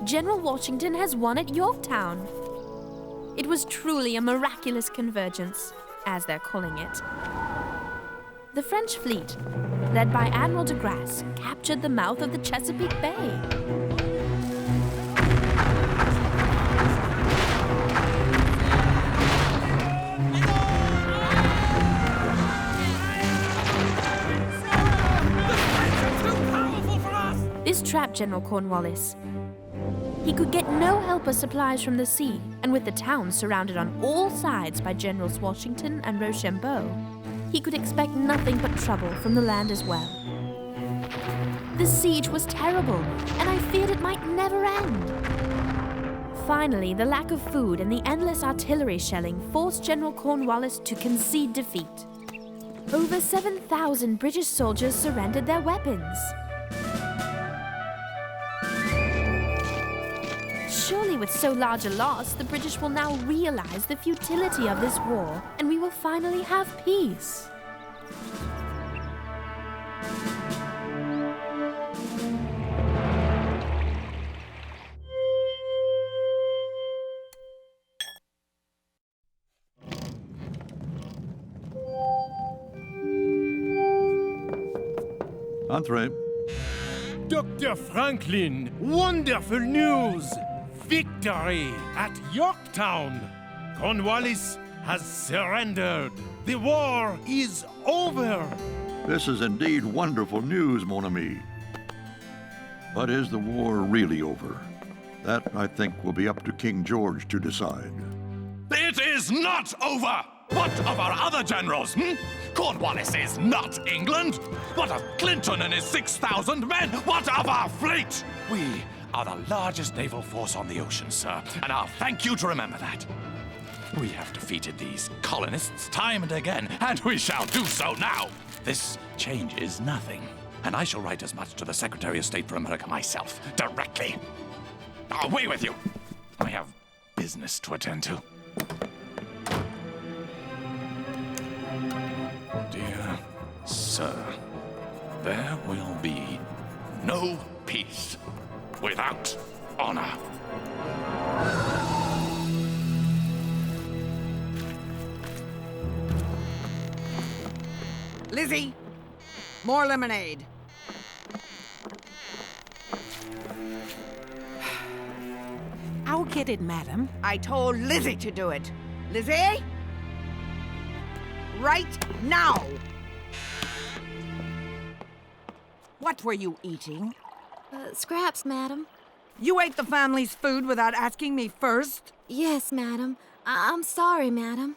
General Washington has won at Yorktown. It was truly a miraculous convergence, as they're calling it. The French fleet, led by Admiral de Grasse, captured the mouth of the Chesapeake Bay. This trapped General Cornwallis. He could get no help or supplies from the sea, and with the town surrounded on all sides by Generals Washington and Rochambeau, he could expect nothing but trouble from the land as well. The siege was terrible, and I feared it might never end. Finally, the lack of food and the endless artillery shelling forced General Cornwallis to concede defeat. Over 7,000 British soldiers surrendered their weapons. Surely with so large a loss, the British will now realize the futility of this war, and we will finally have peace. Entree. Dr. Franklin, wonderful news! Victory at Yorktown! Cornwallis has surrendered. The war is over. This is indeed wonderful news, mon ami. But is the war really over? That, I think, will be up to King George to decide. It is not over! What of our other generals, Cornwallis is not England! What of Clinton and his 6,000 men? What of our fleet? We are the largest naval force on the ocean, sir, and I'll thank you to remember that. We have defeated these colonists time and again, and we shall do so now. This change is nothing, and I shall write as much to the Secretary of State for America myself, directly. Away with you! I have business to attend to. Dear sir, there will be no peace without honor. Lizzie, more lemonade. I'll get it, madam. I told Lizzie to do it. Lizzie? Right now! What were you eating? Scraps, madam. You ate the family's food without asking me first? Yes, madam. I'm sorry, madam.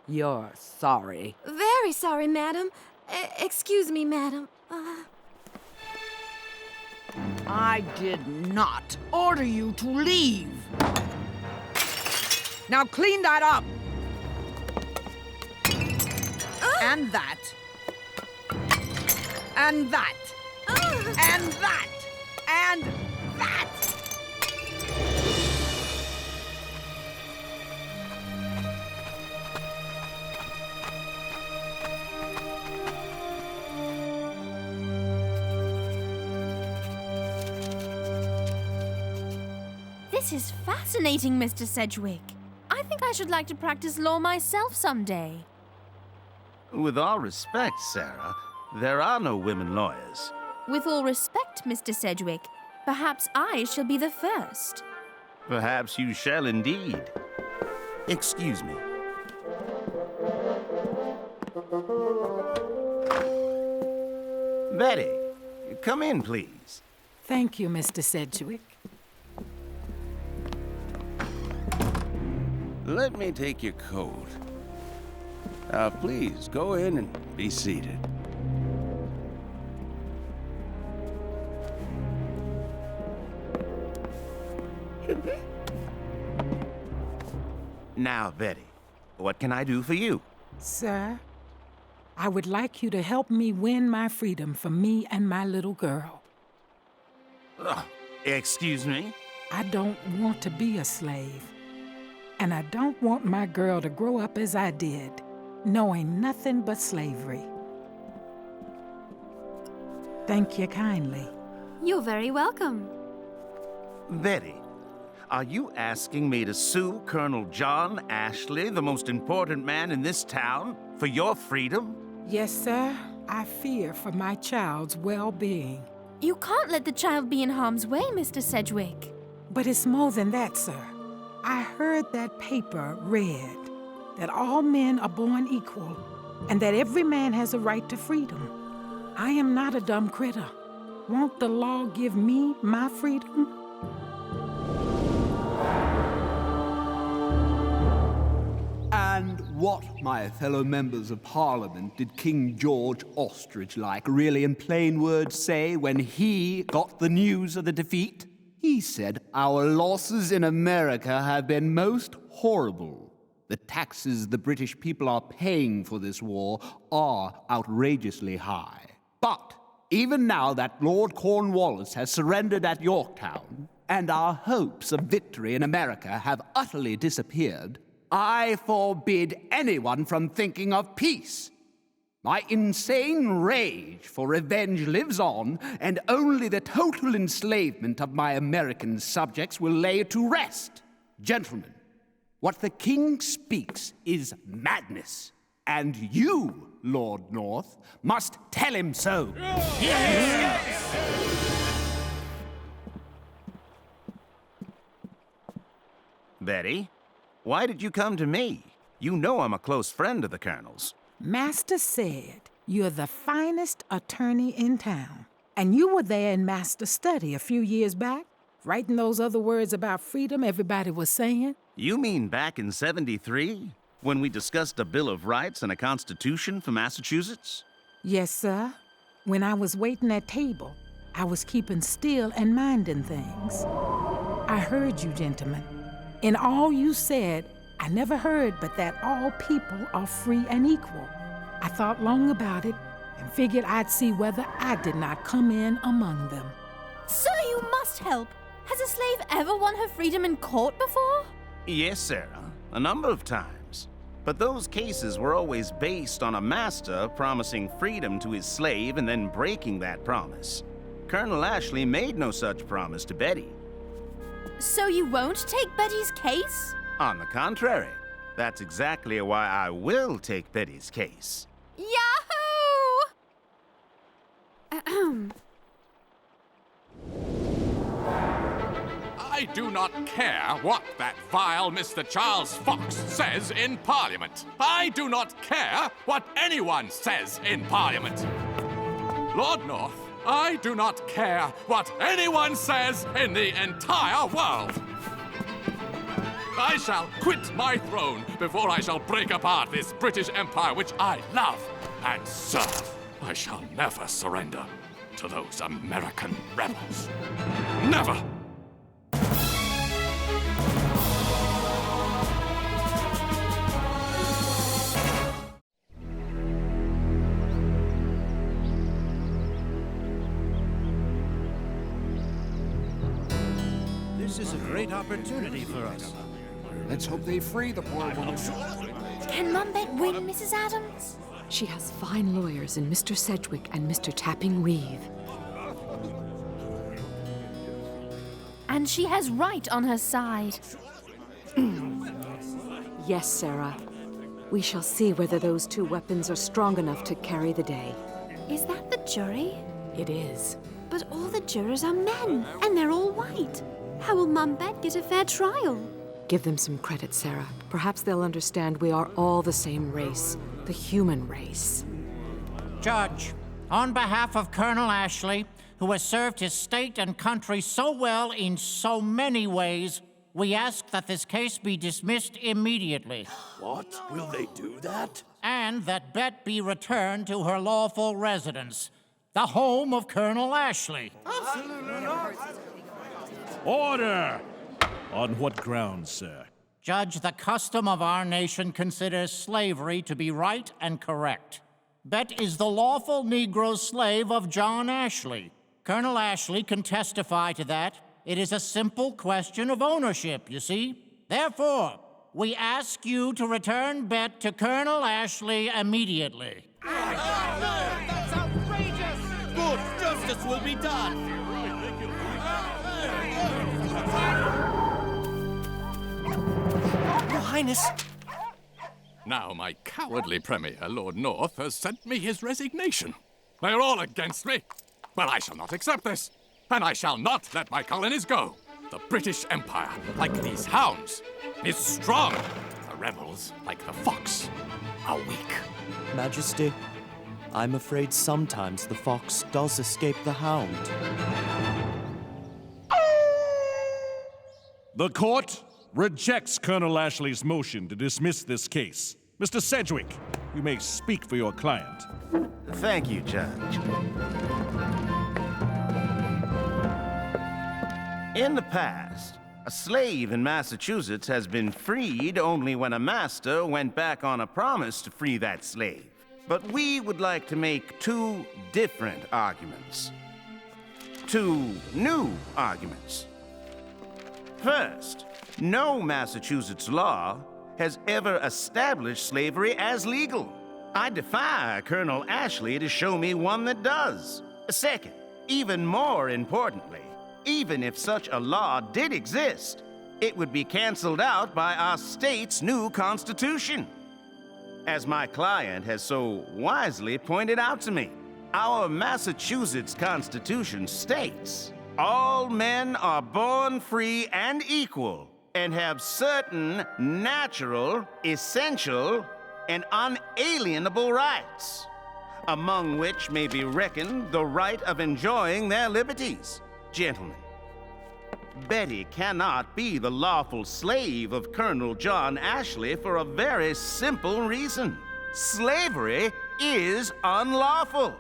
You're sorry. Very sorry, madam. Excuse me, madam. I did not order you to leave. Now clean that up. And that. And that. And that. And that. This is fascinating, Mr. Sedgwick. I think I should like to practice law myself someday. With all respect, Sarah, there are no women lawyers. With all respect, Mr. Sedgwick, perhaps I shall be the first. Perhaps you shall indeed. Excuse me. Betty, come in, please. Thank you, Mr. Sedgwick. Let me take your coat. Now, please, go in and be seated. Now, Betty, what can I do for you? Sir, I would like you to help me win my freedom for me and my little girl. Excuse me? I don't want to be a slave. And I don't want my girl to grow up as I did, knowing nothing but slavery. Thank you kindly. You're very welcome. Betty, are you asking me to sue Colonel John Ashley, the most important man in this town, for your freedom? Yes, sir. I fear for my child's well-being. You can't let the child be in harm's way, Mr. Sedgwick. But it's more than that, sir. I heard that paper read that all men are born equal and that every man has a right to freedom. I am not a dumb critter. Won't the law give me my freedom? And what, my fellow members of Parliament, did King George Ostrich-like really in plain words say when he got the news of the defeat? He said, "Our losses in America have been most horrible. The taxes the British people are paying for this war are outrageously high. But even now that Lord Cornwallis has surrendered at Yorktown, and our hopes of victory in America have utterly disappeared, I forbid anyone from thinking of peace. My insane rage for revenge lives on, and only the total enslavement of my American subjects will lay it to rest. Gentlemen, what the king speaks is madness, and you, Lord North, must tell him so. Betty. Why did you come to me? You know I'm a close friend of the Colonel's. Master said you're the finest attorney in town. And you were there in Master's study a few years back, writing those other words about freedom everybody was saying. You mean back in '73? When we discussed a Bill of Rights and a Constitution for Massachusetts? Yes, sir. When I was waiting at table, I was keeping still and minding things. I heard you, gentlemen. In all you said, I never heard but that all people are free and equal. I thought long about it and figured I'd see whether I did not come in among them. Sir, you must help. Has a slave ever won her freedom in court before? Yes, Sarah. A number of times. But those cases were always based on a master promising freedom to his slave and then breaking that promise. Colonel Ashley made no such promise to Betty. So you won't take Betty's case? On the contrary, that's exactly why I will take Betty's case. Yahoo! I do not care what that vile Mr. Charles Fox says in Parliament. I do not care what anyone says in Parliament. Lord North, I do not care what anyone says in the entire world. I shall quit my throne before I shall break apart this British Empire which I love and serve. I shall never surrender to those American rebels. Never! This is a great opportunity for us. Let's hope they free the poor woman. Can Mumbet win, Mrs. Adams? She has fine lawyers in Mr. Sedgwick and Mr. Tapping Reeve. And she has right on her side. Yes, Sarah. We shall see whether those two weapons are strong enough to carry the day. Is that the jury? It is. But all the jurors are men, and they're all white. How will Mumbet get a fair trial? Give them some credit, Sarah. Perhaps they'll understand we are all the same race, the human race. Judge, on behalf of Colonel Ashley, who has served his state and country so well in so many ways, we ask that this case be dismissed immediately. What? Will they do that? And that Bet be returned to her lawful residence, the home of Colonel Ashley. Order! On what grounds, sir? Judge, the custom of our nation considers slavery to be right and correct. Bet is the lawful Negro slave of John Ashley. Colonel Ashley can testify to that. It is a simple question of ownership, you see. Therefore, we ask you to return Bet to Colonel Ashley immediately. That's outrageous! Good justice will be done! Your Highness! Now my cowardly Premier, Lord North, has sent me his resignation. They are all against me. Well, I shall not accept this. And I shall not let my colonies go. The British Empire, like these hounds, is strong. The rebels, like the fox, are weak. Majesty, I'm afraid sometimes the fox does escape the hound. The court rejects Colonel Ashley's motion to dismiss this case. Mr. Sedgwick, you may speak for your client. Thank you, Judge. In the past, a slave in Massachusetts has been freed only when a master went back on a promise to free that slave. But we would like to make two different arguments. Two new arguments. First, no Massachusetts law has ever established slavery as legal. I defy Colonel Ashley to show me one that does. Second, even more importantly, even if such a law did exist, it would be canceled out by our state's new constitution. As my client has so wisely pointed out to me, our Massachusetts Constitution states, all men are born free and equal and have certain natural, essential, and unalienable rights, among which may be reckoned the right of enjoying their liberties. Gentlemen, Betty cannot be the lawful slave of Colonel John Ashley for a very simple reason. Slavery is unlawful.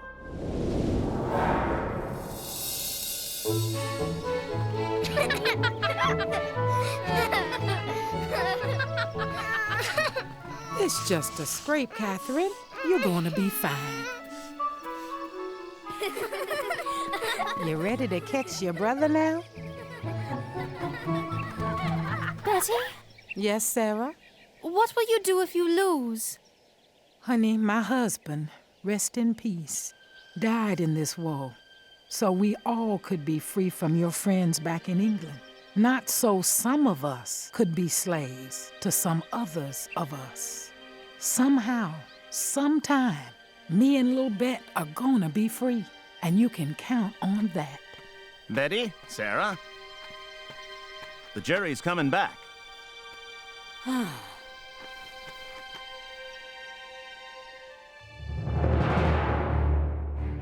It's just a scrape, Catherine. You're gonna be fine. You ready to catch your brother now? Betty? Yes, Sarah? What will you do if you lose? Honey, my husband, rest in peace, died in this war, so we all could be free from your friends back in England. Not so some of us could be slaves to some others of us. Somehow, sometime, me and Lil Bet are gonna be free, and you can count on that. Betty, Sarah, the jury's coming back.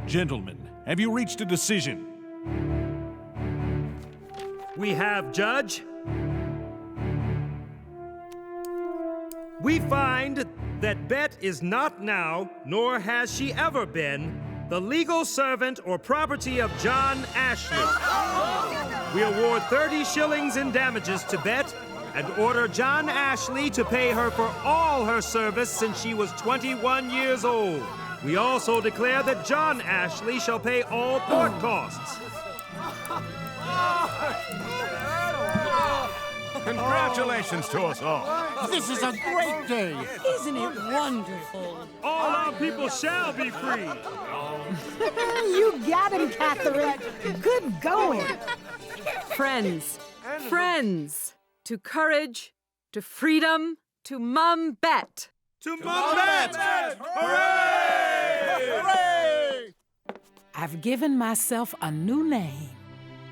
Gentlemen, have you reached a decision? We have, Judge. We find that Bet is not now, nor has she ever been, the legal servant or property of John Ashley. We award 30 shillings in damages to Bet and order John Ashley to pay her for all her service since she was 21 years old. We also declare that John Ashley shall pay all court costs. Congratulations to us all. This is a great day. Isn't it wonderful? All our people shall be free. You got him, Catherine. Good going. Friends, friends, to courage, to freedom, to Mum Bet. To Mum Bet! Hooray! Hooray! I've given myself a new name,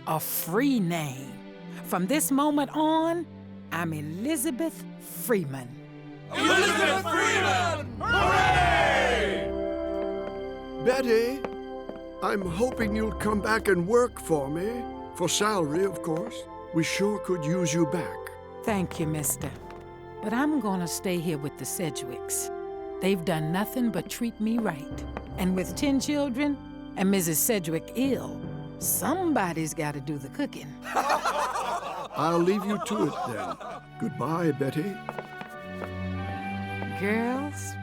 a free name. From this moment on, I'm Elizabeth Freeman. Elizabeth Freeman! Hooray! Betty, I'm hoping you'll come back and work for me. For salary, of course. We sure could use you back. Thank you, mister. But I'm gonna stay here with the Sedgwicks. They've done nothing but treat me right. And with 10 children and Mrs. Sedgwick ill, somebody's gotta do the cooking. I'll leave you to it then. Goodbye, Betty. Girls,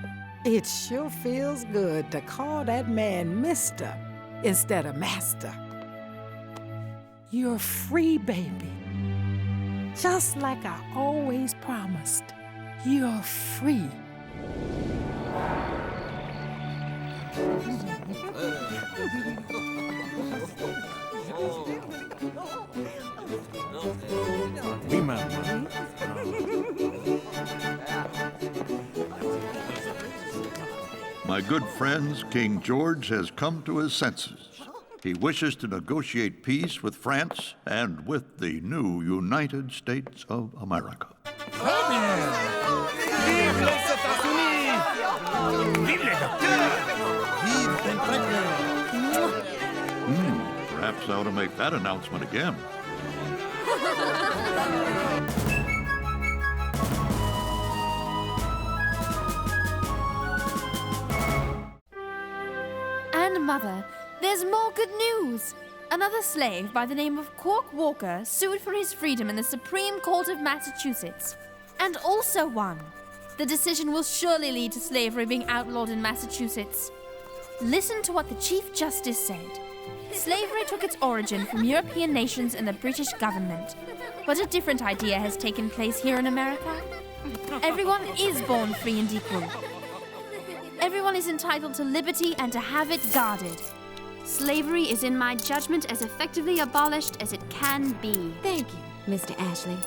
it sure feels good to call that man Mister instead of Master. You're free, baby. Just like I always promised. You're free. My good friends, King George has come to his senses. He wishes to negotiate peace with France and with the new United States of America. Vive les États-Unis! Vive les docteurs! Vive Perhaps I ought to make that announcement again. And Mother, there's more good news. Another slave by the name of Cork Walker sued for his freedom in the Supreme Court of Massachusetts, and also won. The decision will surely lead to slavery being outlawed in Massachusetts. Listen to what the Chief Justice said. Slavery took its origin from European nations and the British government, but a different idea has taken place here in America. Everyone is born free and equal. Everyone is entitled to liberty and to have it guarded. Slavery is, in my judgment, as effectively abolished as it can be. Thank you, Mr. Ashley.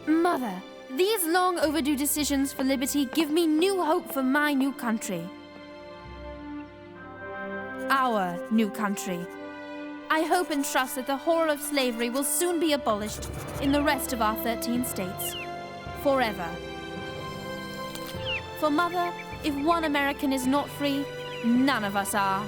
Mother, these long overdue decisions for liberty give me new hope for my new country. Our new country. I hope and trust that the horror of slavery will soon be abolished in the rest of our 13 states. Forever. For Mother, if one American is not free, none of us are.